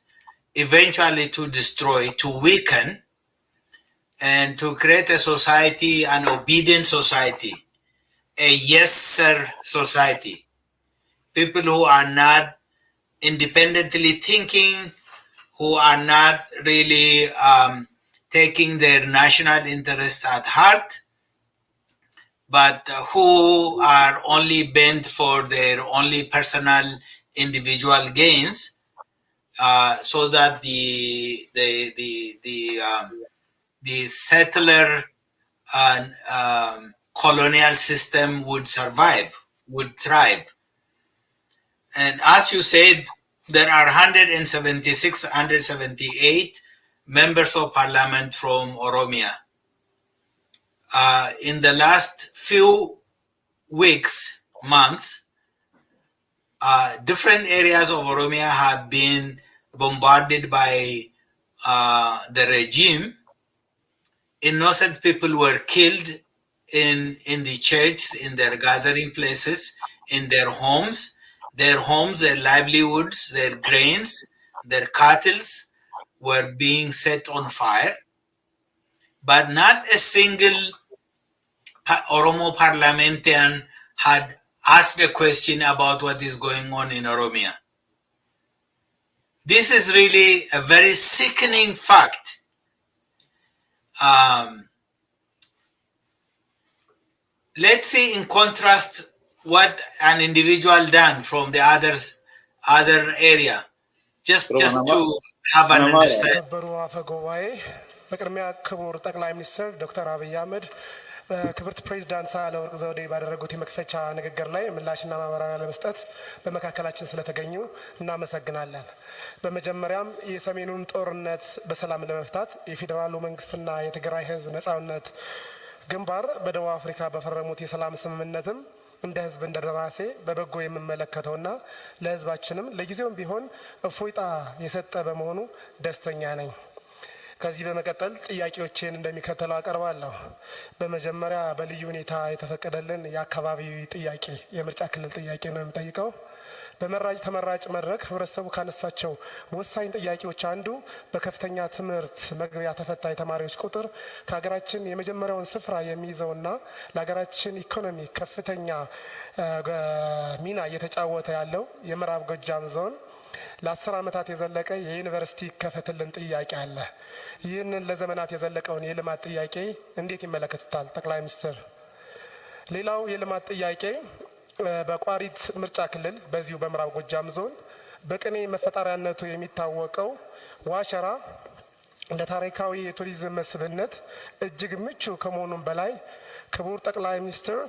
eventually to destroy, to weaken, and to create a society, an obedient society, a yes sir society. People who are not independently thinking, who are not really taking their national interest at heart, but who are only bent for their only personal individual gains, so that the settler colonial system would survive, would thrive. And as you said, there are 176, 178 members of parliament from Oromia. In the last few weeks, months, different areas of Oromia have been bombarded by the regime. Innocent people were killed in the churches, in their gathering places, in their homes, their livelihoods, their grains, their cattle were being set on fire. But not a single Oromo parliamentarian had asked a question about what is going on in Oromia. This is really a very sickening fact. Let's see in contrast what an individual done from the other area, just to have an understanding. በቅድሚያ ክቡር ጠቅላይ ሚኒስትር ዶክተር አብይ አህመድ ክብርት ፕሬዝዳንት ሳህለወርቅ ዘውዴ ባደረጉት የመክፈቻ ንግግር ላይ ምላሽና ማብራሪያ ለመስጠት በመካከላችን ስለተገኙ እናመሰግናለን። በመጀመሪያም የሰሜኑን ጦርነት በሰላም ለመፍታት የፌዴራሉ መንግስትና የትግራይ ህዝብ ነጻነት ግንባር በደቡብ አፍሪካ በፈረሙት የሰላም ስምምነትም እንደ ህዝብ እንደራሴ በበጎ የምመለከተውና ለህዝባችንም ለጊዜውም ቢሆን እፎይታ የሰጠ በመሆኑ ደስተኛ ነኝ። ከዚህ በመቀጠል ጥያቄዎችን እንደሚከተለው አቀርባለሁ። በመጀመሪያ በልዩ ሁኔታ የተፈቀደልን የአካባቢ ጥያቄ የምርጫ ክልል ጥያቄ ነው የምጠይቀው። በመራጭ ተመራጭ መድረክ ህብረተሰቡ ካነሳቸው ወሳኝ ጥያቄዎች አንዱ በከፍተኛ ትምህርት መግቢያ ተፈታኝ ተማሪዎች ቁጥር ከሀገራችን የመጀመሪያውን ስፍራ የሚይዘውና ለሀገራችን ኢኮኖሚ ከፍተኛ ሚና እየተጫወተ ያለው የምዕራብ ጎጃም ዞን ለ10 ዓመታት የዘለቀ የዩኒቨርሲቲ ከፈትልን ጥያቄ አለ። ይህንን ለዘመናት የዘለቀውን የልማት ጥያቄ እንዴት ይመለከቱታል ጠቅላይ ሚኒስትር? ሌላው የልማት ጥያቄ በቋሪት ምርጫ ክልል በዚሁ በምዕራብ ጎጃም ዞን በቅኔ መፈጠሪያነቱ የሚታወቀው ዋሸራ ለታሪካዊ የቱሪዝም መስህብነት እጅግ ምቹ ከመሆኑም በላይ ክቡር ጠቅላይ ሚኒስትር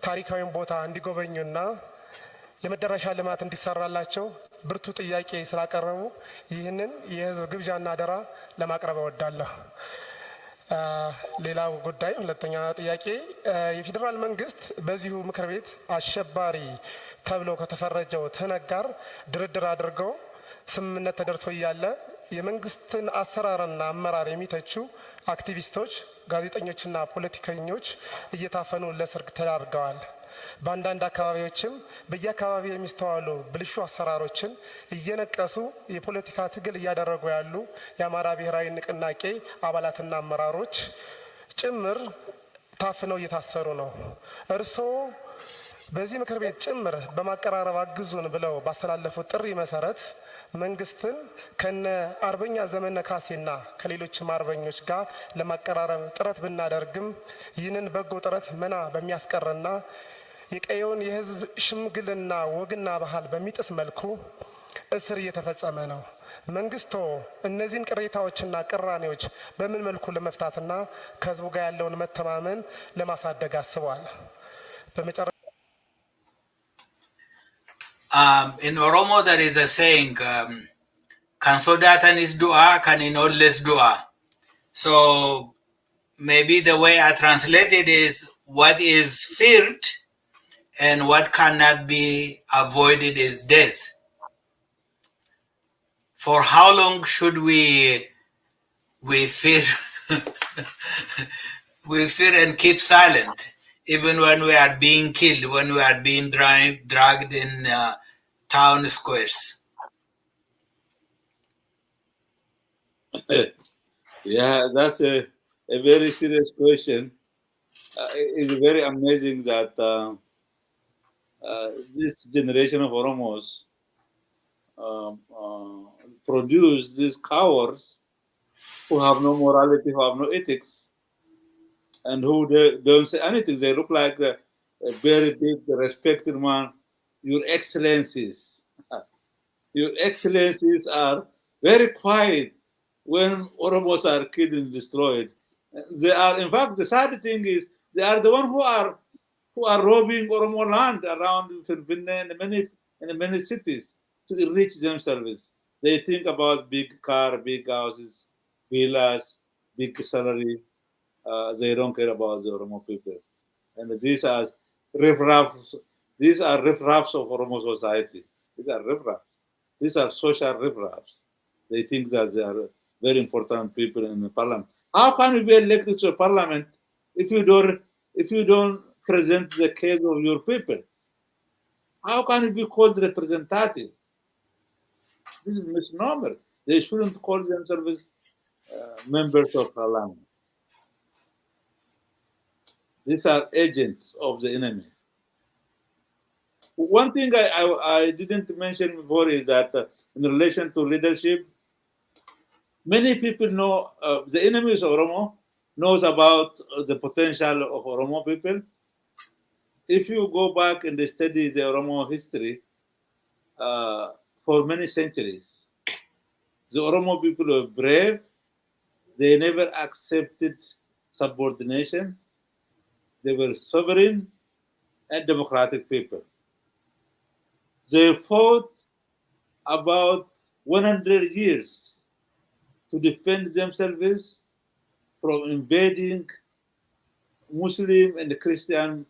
ታሪካዊውን ቦታ እንዲጎበኙና የመዳረሻ ልማት እንዲሰራላቸው ብርቱ ጥያቄ ስላቀረቡ ይህንን የህዝብ ግብዣና አደራ ለማቅረብ እወዳለሁ። ሌላው ጉዳይ ሁለተኛ ጥያቄ የፌዴራል መንግስት በዚሁ ምክር ቤት አሸባሪ ተብሎ ከተፈረጀው ትህነግ ጋር ድርድር አድርገው ስምምነት ተደርሶ እያለ የመንግስትን አሰራርና አመራር የሚተቹ አክቲቪስቶች፣ ጋዜጠኞችና ፖለቲከኞች እየታፈኑ ለእስር ተዳርገዋል። በአንዳንድ አካባቢዎችም በየአካባቢው የሚስተዋሉ ብልሹ አሰራሮችን እየነቀሱ የፖለቲካ ትግል እያደረጉ ያሉ የአማራ ብሔራዊ ንቅናቄ አባላትና አመራሮች ጭምር ታፍነው እየታሰሩ ነው። እርስዎ በዚህ ምክር ቤት ጭምር በማቀራረብ አግዙን ብለው ባስተላለፉት ጥሪ መሰረት መንግስትን ከነ አርበኛ ዘመነ ካሴና ከሌሎችም አርበኞች ጋር ለማቀራረብ ጥረት ብናደርግም ይህንን በጎ ጥረት መና በሚያስቀርና የቀየውን የህዝብ ሽምግልና ወግና ባህል በሚጥስ መልኩ እስር እየተፈጸመ ነው። መንግስቶ እነዚህን ቅሬታዎችና ቅራኔዎች በምን መልኩ ለመፍታትና ከህዝቡ ጋር ያለውን መተማመን ለማሳደግ አስቧል? In Oromo there is a saying, kan sodatan is dua, kan inolles dua. So maybe the way I translate it is what is feared and what cannot be avoided is death. For how long should we fear we fear and keep silent, even when we are being killed, when we are being dragged in town squares? Yeah, that's a very serious question. It's very amazing that this generation of Oromos produce these cowards who have no morality, who have no ethics, and who don't say anything. They look like a very big, respected man. Your excellencies. Your excellencies are very quiet when Oromos are killed and destroyed. They are, in fact, the sad thing is, they are the ones who are robbing Oromo land around in many cities to enrich themselves. They think about big car, big houses, villas, big salary. They don't care about the Oromo people. And these are riffraffs. These are riffraffs of Oromo society. These are riffraffs. These are social riffraffs. They think that they are very important people in the parliament. How can you be elected to a parliament if you don't present the case of your people? How can you be called representative? This is misnomer. They shouldn't call themselves members of parliament. These are agents of the enemy. One thing I didn't mention before is that in relation to leadership, many people know, the enemies of Oromo knows about the potential of Oromo people. If you go back and study the Oromo history, for many centuries, the Oromo people were brave. They never accepted subordination. They were sovereign and democratic people. They fought about 100 years to defend themselves from invading Muslim and Christian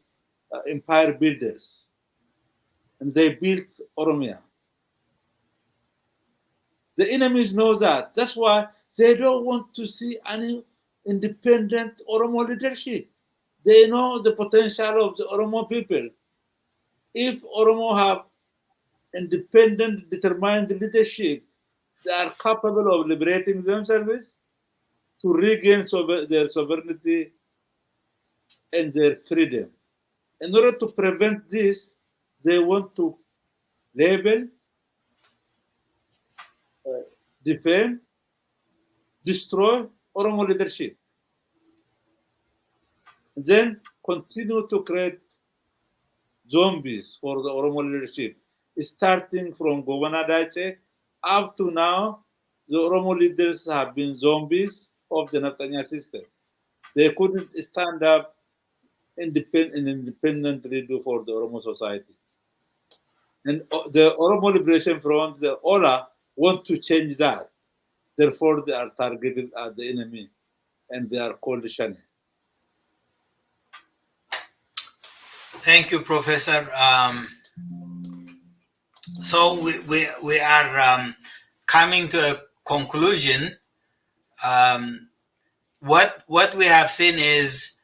empire builders. And they built Oromia. The enemies know that. That's why they don't want to see any independent Oromo leadership. They know the potential of the Oromo people. If Oromo have independent, determined leadership, they are capable of liberating themselves to regain their sovereignty and their freedom. In order to prevent this, they want to label, defame, destroy Oromo leadership. Then continue to create zombies for the Oromo leadership, starting from Governor Dache up to now. The Oromo leaders have been zombies of the Naftanya system. They couldn't stand up independently do for the Oromo society. And the Oromo Liberation Front, the OLA, want to change that. Therefore, they are targeted as the enemy, and they are called Shani. Thank you, Professor. So we are coming to a conclusion. What we have seen is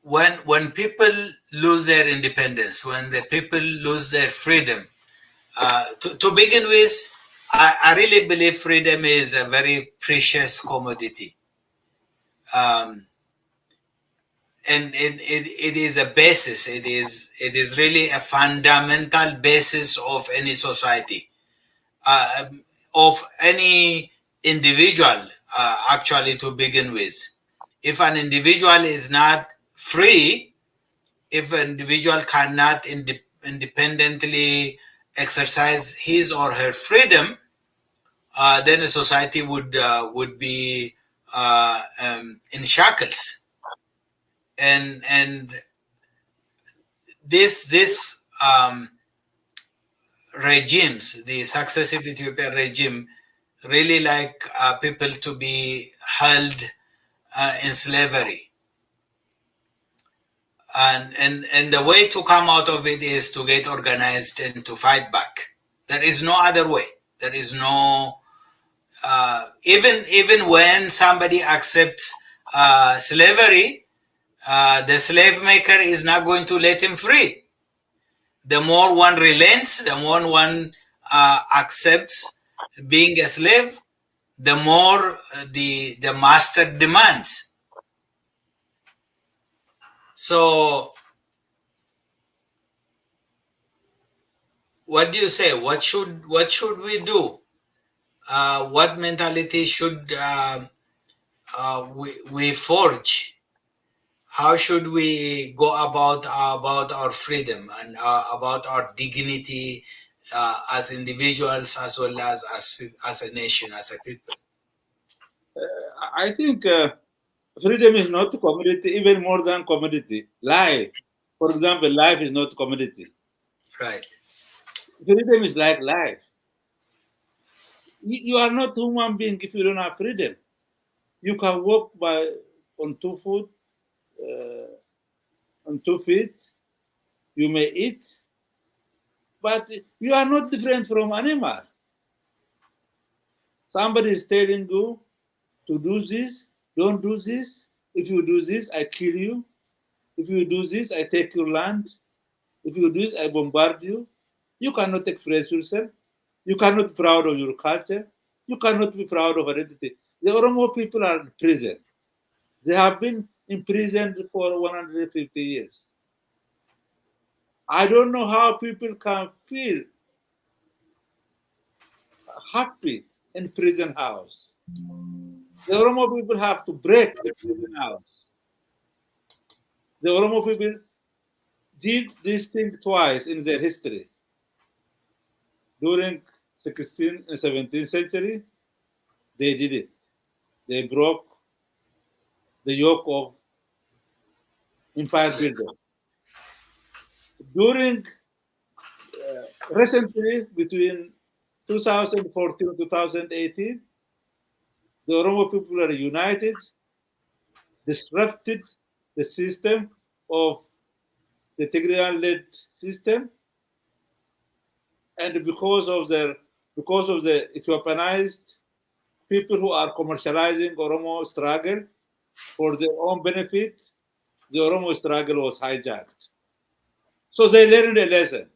when people lose their independence, when the people lose their freedom, to begin with, I really believe freedom is a very precious commodity. And it is a basis. It is really a fundamental basis of any society, of any individual. Actually, to begin with, if an individual is not free, if an individual cannot independently exercise his or her freedom, then a society would be in shackles. And this regimes, the successive Ethiopian regime, really like people to be held in slavery. And the way to come out of it is to get organized and to fight back. There is no other way. There is no even when somebody accepts slavery, the slave maker is not going to let him free. The more one relents, the more one accepts being a slave, the more the master demands. So, what do you say? What should we do? What mentality should we forge? How should we go about our freedom and about our dignity as individuals, as well as a nation, as a people? I think freedom is not a commodity, even more than commodity. Life, for example, life is not a commodity. Right. Freedom is like life. You are not a human being if you don't have freedom. You can walk on 2 foot, on 2 feet. You may eat, but you are not different from animal. Somebody is telling you to do this, don't do this. If you do this, I kill you. If you do this, I take your land. If you do this, I bombard you. You cannot express yourself. You cannot be proud of your culture. You cannot be proud of identity. The Oromo people are in prison. They have been imprisoned for 150 years. I don't know how people can feel happy in prison house. The Oromo people have to break the prison house. The Oromo people did this thing twice in their history. During 16th and 17th century, they did it. They broke the yoke of empire building. During recently, between 2014 and 2018, the Oromo people are united, disrupted the system of the Tigrayan-led system, and because of the Ethiopianized people who are commercializing Oromo struggle for their own benefit, the Oromo struggle was hijacked. So they learned a lesson.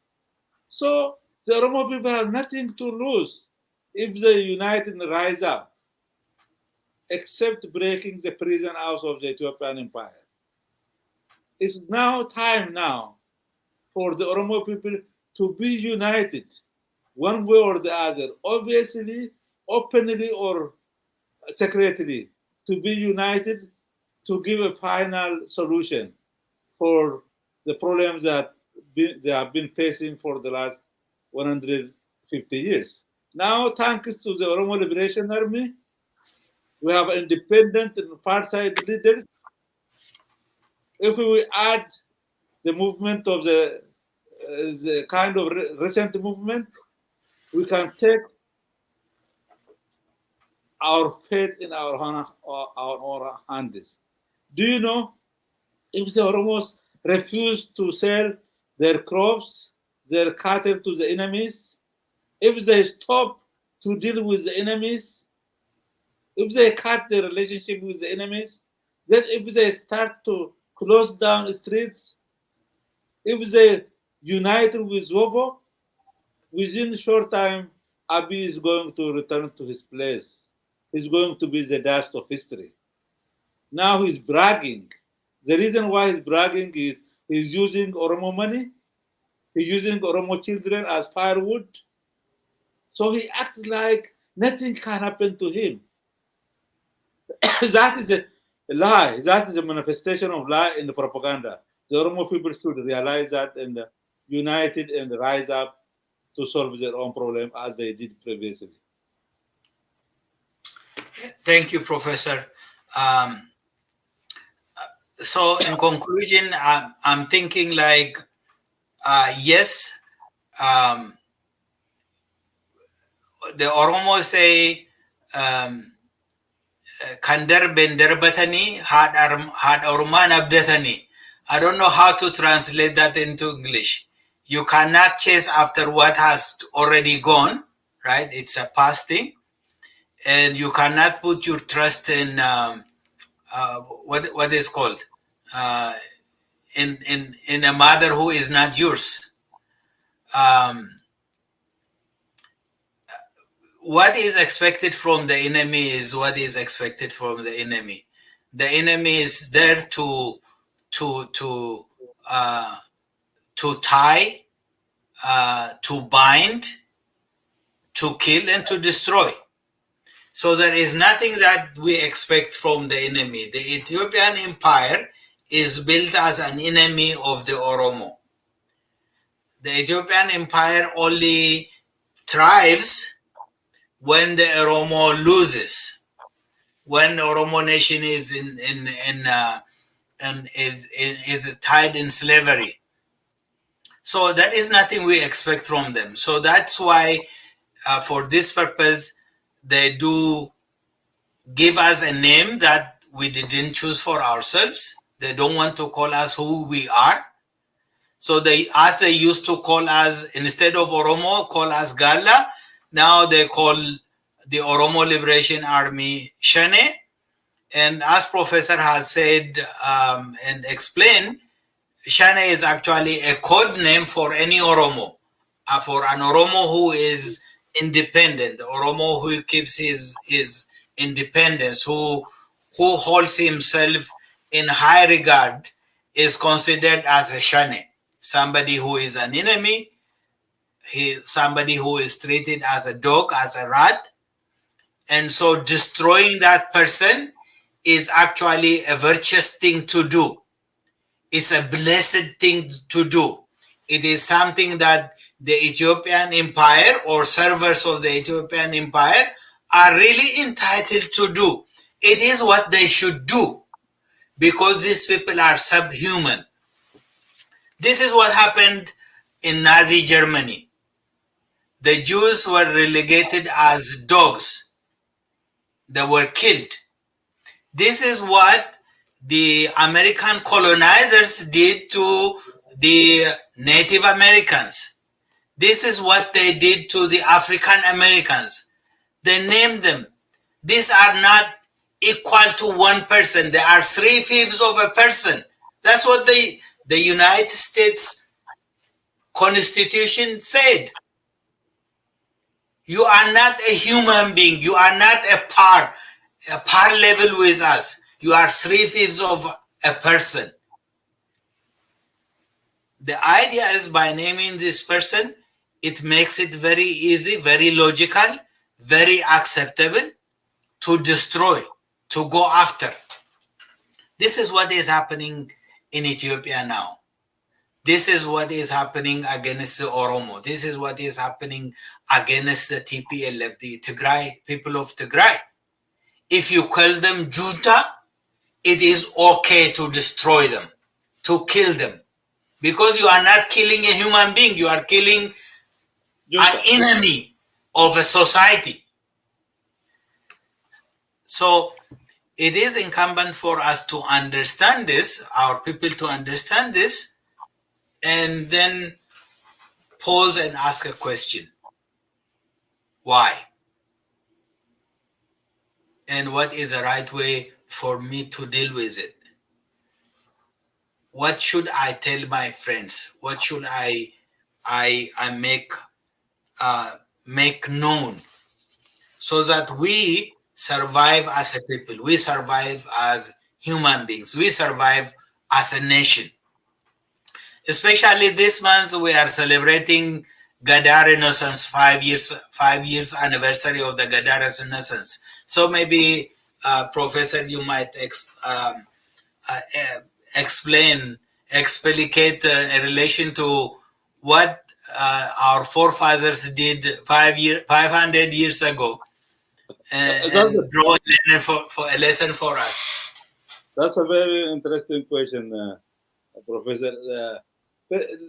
So the Oromo people have nothing to lose if they unite and rise up, except breaking the prison house of the Ethiopian empire. It's now time for the Oromo people to be united, one way or the other, obviously, openly or secretly, to be united to give a final solution for the problems that they have been facing for the last 150 years. Now, thanks to the Oromo Liberation Army, we have independent and far-side leaders. If we add the movement of the kind of recent movement, we can take our fate in our hands. Do you know, if the Oromos refuse to sell their crops, their cattle to the enemies, if they stop to deal with the enemies, if they cut their relationship with the enemies, then if they start to close down streets, if they unite with Wobo, within a short time, Abiy is going to return to his place. He's going to be the dust of history. Now he's bragging. The reason why he's bragging is he's using Oromo money, he's using Oromo children as firewood. So he acts like nothing can happen to him. That is a lie. That is a manifestation of lie in the propaganda. The Oromo people should realize that and united and rise up to solve their own problem as they did previously. Thank you, Professor. So in conclusion, I'm thinking like, yes, the Oromo say, Kandar ben darbatani, had Orman abdatani. I don't know how to translate that into English. You cannot chase after what has already gone, right? It's a past thing. And you cannot put your trust in what is called in a mother who is not yours. What is expected from the enemy is what is expected from the enemy. The enemy is there to tie, to bind, to kill, and to destroy. So there is nothing that we expect from the enemy. The Ethiopian empire is built as an enemy of the Oromo. The Ethiopian empire only thrives when the Oromo loses, when the Oromo nation is is tied in slavery. So that is nothing we expect from them. So that's why, for this purpose, they do give us a name that we didn't choose for ourselves. They don't want to call us who we are. So they used to call us, instead of Oromo, call us Gala. Now they call the Oromo Liberation Army Shane. And as Professor has said and explained, Shane is actually a code name for any Oromo, for an Oromo who is independent, Oromo who keeps his independence, who holds himself in high regard, is considered as a Shane, somebody who is an enemy, somebody who is treated as a dog, as a rat. And so destroying that person is actually a virtuous thing to do. It's a blessed thing to do. It is something that the Ethiopian empire or servers of the Ethiopian empire are really entitled to do. It is what they should do because these people are subhuman. This is what happened in Nazi Germany. The Jews were relegated as dogs. They were killed. This is what the American colonizers did to the Native Americans. This is what they did to the African Americans. They named them. These are not equal to one person. They are 3/5 of a person. That's what the United States Constitution said. You are not a human being. You are not a par level with us. You are 3/5 of a person. The idea is by naming this person, it makes it very easy, very logical, very acceptable to destroy, to go after. This is what is happening in Ethiopia now. This is what is happening against the Oromo. This is what is happening against the TPLF, the Tigray, people of Tigray. If you call them junta, it is okay to destroy them, to kill them, because you are not killing a human being, you are killing an enemy of a society. So it is incumbent for us to understand this, our people to understand this, and then pause and ask a question. Why? And what is the right way for me to deal with it? What should I tell my friends? What should I make known so that we survive as a people, we survive as human beings, we survive as a nation. Especially this month, we are celebrating Gada Renaissance, 5 years anniversary of the Gada Renaissance. So maybe, Professor, you might explicate in relation to what our forefathers did 500 years ago, and draw a lesson for us. That's a very interesting question, Professor.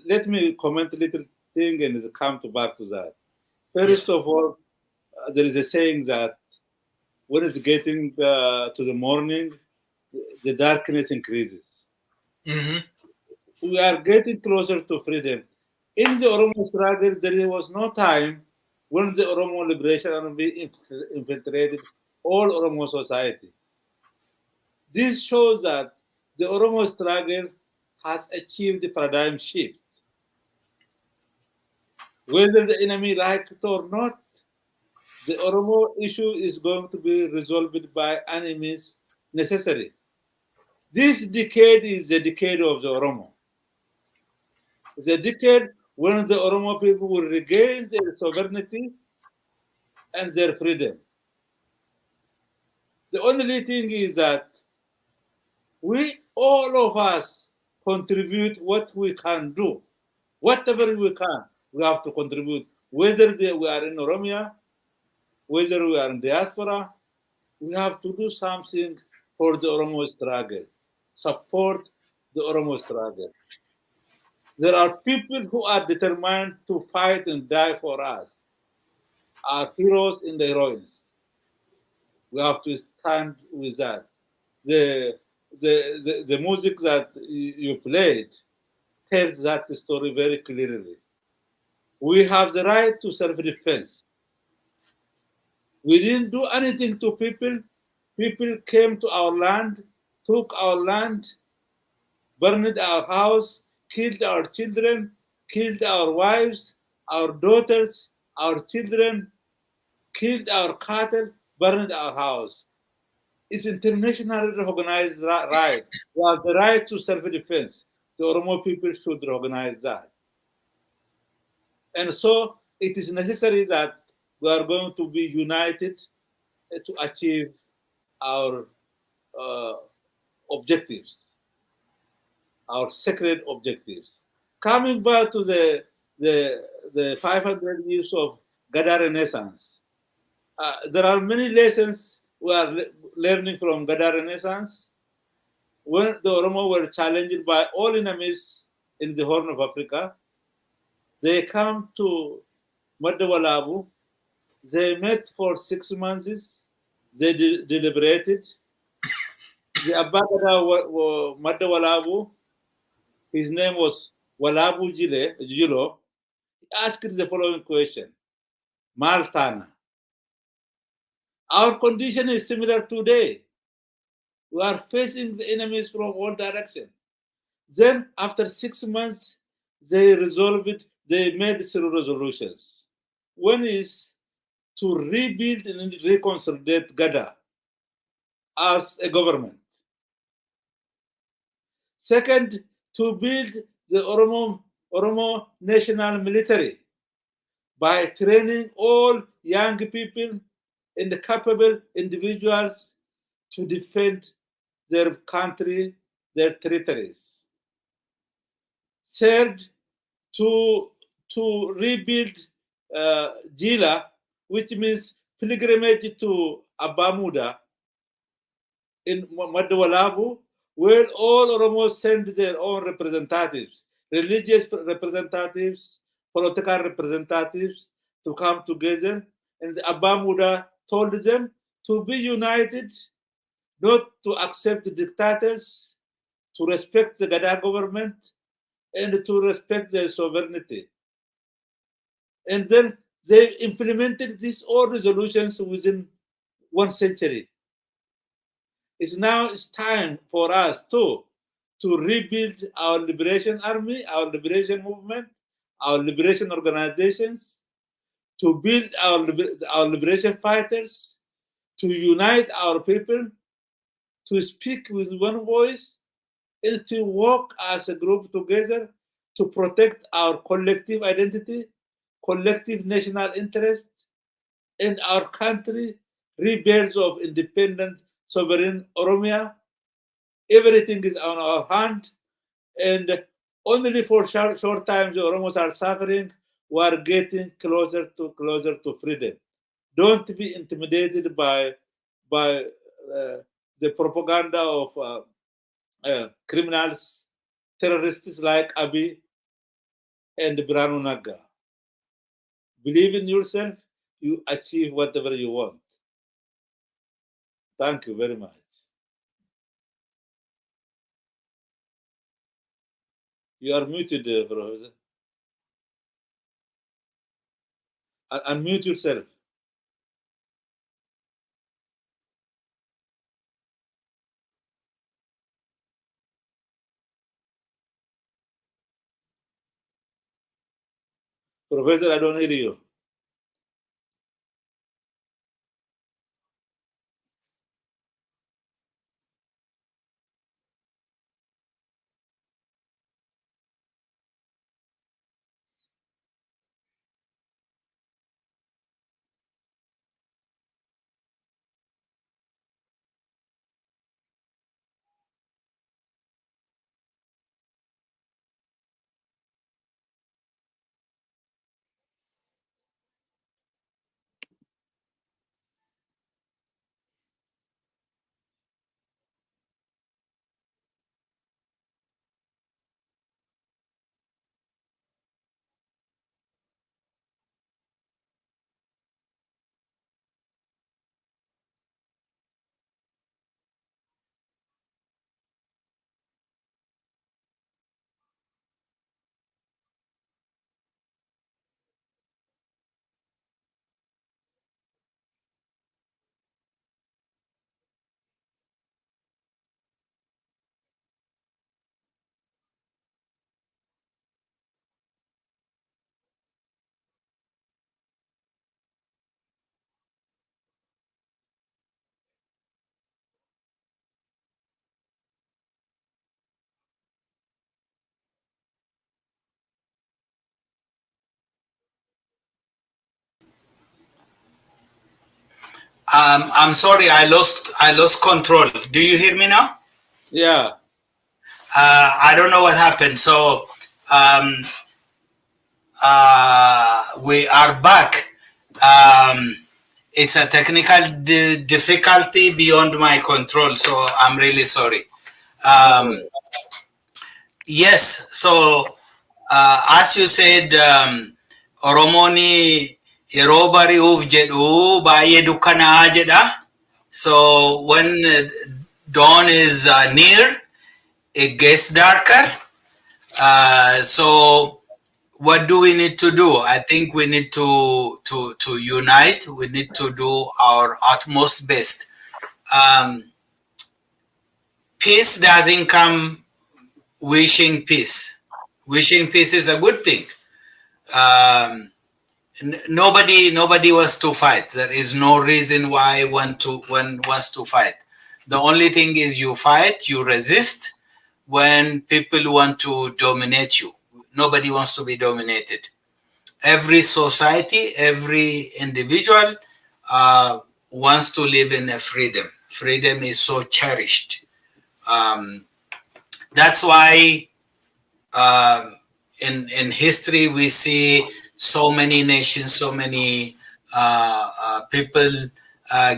Let me comment a little thing and come back to that. First of all, there is a saying that when it's getting to the morning, the darkness increases. Mm-hmm. We are getting closer to freedom. In the Oromo struggle, there was no time when the Oromo Liberation Army infiltrated all Oromo society. This shows that the Oromo struggle has achieved the paradigm shift. Whether the enemy likes it or not, the Oromo issue is going to be resolved by enemies necessary. This decade is the decade of the Oromo. It's a decade when the Oromo people will regain their sovereignty and their freedom. The only thing is that we, all of us, contribute what we can do. Whatever we can, we have to contribute. Whether we are in Oromia, whether we are in diaspora, we have to do something for the Oromo struggle, support the Oromo struggle. There are people who are determined to fight and die for us, our heroes and the heroines. We have to stand with that. The music that you played tells that story very clearly. We have the right to self-defense. We didn't do anything to people. People came to our land, took our land, burned our house, killed our children, killed our wives, our daughters, our children, killed our cattle, burned our house. It's internationally recognized right. We have the right to self-defense. The Oromo people should recognize that. And so it is necessary that we are going to be united to achieve our objectives, our sacred objectives. Coming back to the 500 years of Gada Renaissance, there are many lessons we are learning from Gada Renaissance. When the Oromo were challenged by all enemies in the Horn of Africa, they come to Madawalabu. They met for 6 months. They deliberated. The Abagada Madawalabu, his name was Walabu Jilo, he asked the following question: Maltana, our condition is similar today. We are facing the enemies from all directions. Then, after 6 months, they resolved it. They made 3 resolutions. One is to rebuild and reconsolidate Gada as a government. Second, to build the Oromo national military by training all young people and the capable individuals to defend their country, their territories. Third, to rebuild Jila, which means pilgrimage to Abamuda in Madawalabu, where all Oromos send their own representatives. religious representatives, political representatives to come together. And Abba Muda told them to be united, not to accept dictators, to respect the Gada government, and to respect their sovereignty. And then they implemented these all resolutions within 1 century. It's time for us to rebuild our liberation army, our liberation movement, our liberation organizations, to build our liberation fighters, to unite our people, to speak with one voice, and to work as a group together to protect our collective identity, collective national interest, and our country, rebirth of independent, sovereign Oromia. Everything is on our hand, and only for short time the Oromos are suffering. We are getting closer to freedom. Don't be intimidated by the propaganda of criminals, terrorists like Abiy and Birhanu Naga. Believe in yourself, you achieve whatever you want. Thank you very much. You are muted, Professor. Unmute yourself. Professor, I don't hear you. I'm sorry, I lost control. Do you hear me now? Yeah. I don't know what happened. So we are back. It's a technical difficulty beyond my control, so I'm really sorry. Yes, so as you said, Oromoni yeroo bari'uuf jedhu baay'ee dukkanaa jedha. So when dawn is near, it gets darker. So what do we need to do? I think we need to unite. We need to do our utmost best. Peace doesn't come wishing peace. Wishing peace is a good thing. Nobody wants to fight. There is no reason why one wants to fight. The only thing is you fight, you resist when people want to dominate you. Nobody wants to be dominated. Every society, every individual wants to live in a freedom. Freedom is so cherished. That's why in history we see so many nations, so many people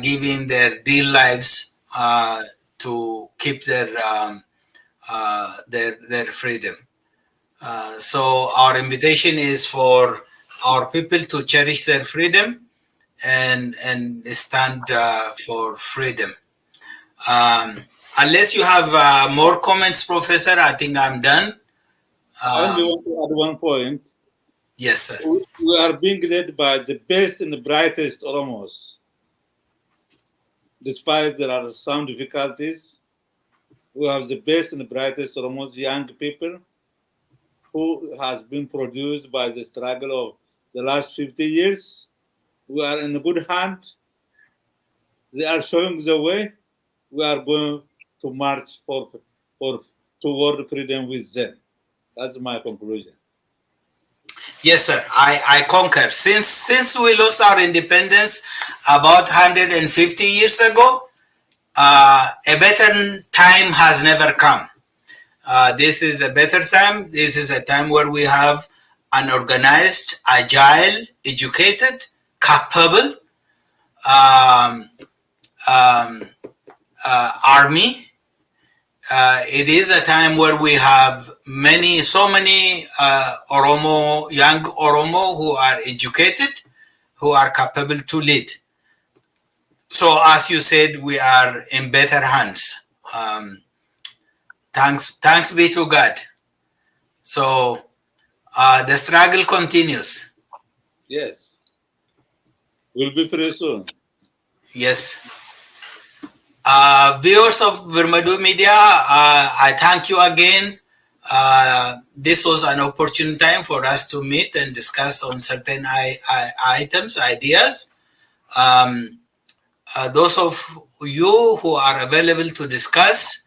giving their dear lives to keep their freedom. So our invitation is for our people to cherish their freedom and stand for freedom. Unless you have more comments, Professor, I think I'm done. I only want to add one point. Yes, sir. We are being led by the best and the brightest Oromos. Despite there are some difficulties, we have the best and the brightest Oromos, young people, who has been produced by the struggle of the last 50 years. We are in a good hand. They are showing the way. We are going to march toward freedom with them. That's my conclusion. Yes, sir. I concur. Since we lost our independence about 150 years ago, a better time has never come. This is a better time. This is a time where we have an organized, agile, educated, capable army. It is a time where we have so many young Oromo who are educated, who are capable to lead. So as you said, we are in better hands. Thanks be to God. So the struggle continues. Yes. We'll be pretty soon. Yes. Viewers of BIRMADUU Media, I thank you again. This was an opportune time for us to meet and discuss on certain items, ideas. Those of you who are available to discuss,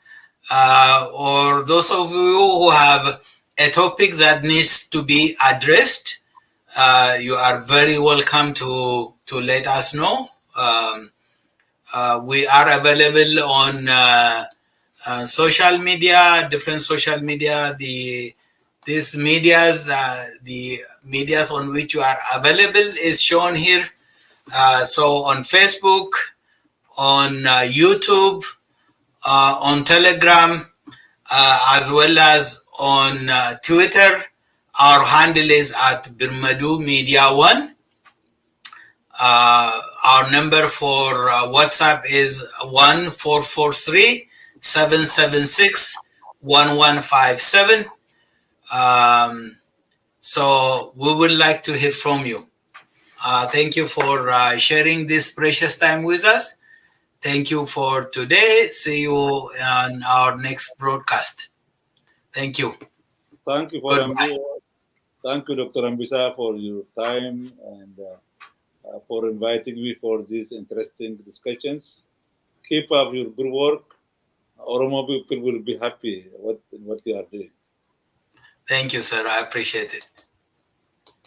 or those of you who have a topic that needs to be addressed, you are very welcome to let us know. We are available on social media, different social media. The medias on which you are available is shown here. So on Facebook, on YouTube, on Telegram, as well as on Twitter. Our handle is at BIRMADUU Media 1. Our number for WhatsApp is 1-443-776-1157. So we would like to hear from you. Thank you for sharing this precious time with us. Thank you for today. See you on our next broadcast. Thank you. Thank you Thank you, Dr. Ambisa, for your time and for inviting me for these interesting discussions. Keep up your good work. Oromo people will be happy what you are doing. Thank you, sir. I appreciate it.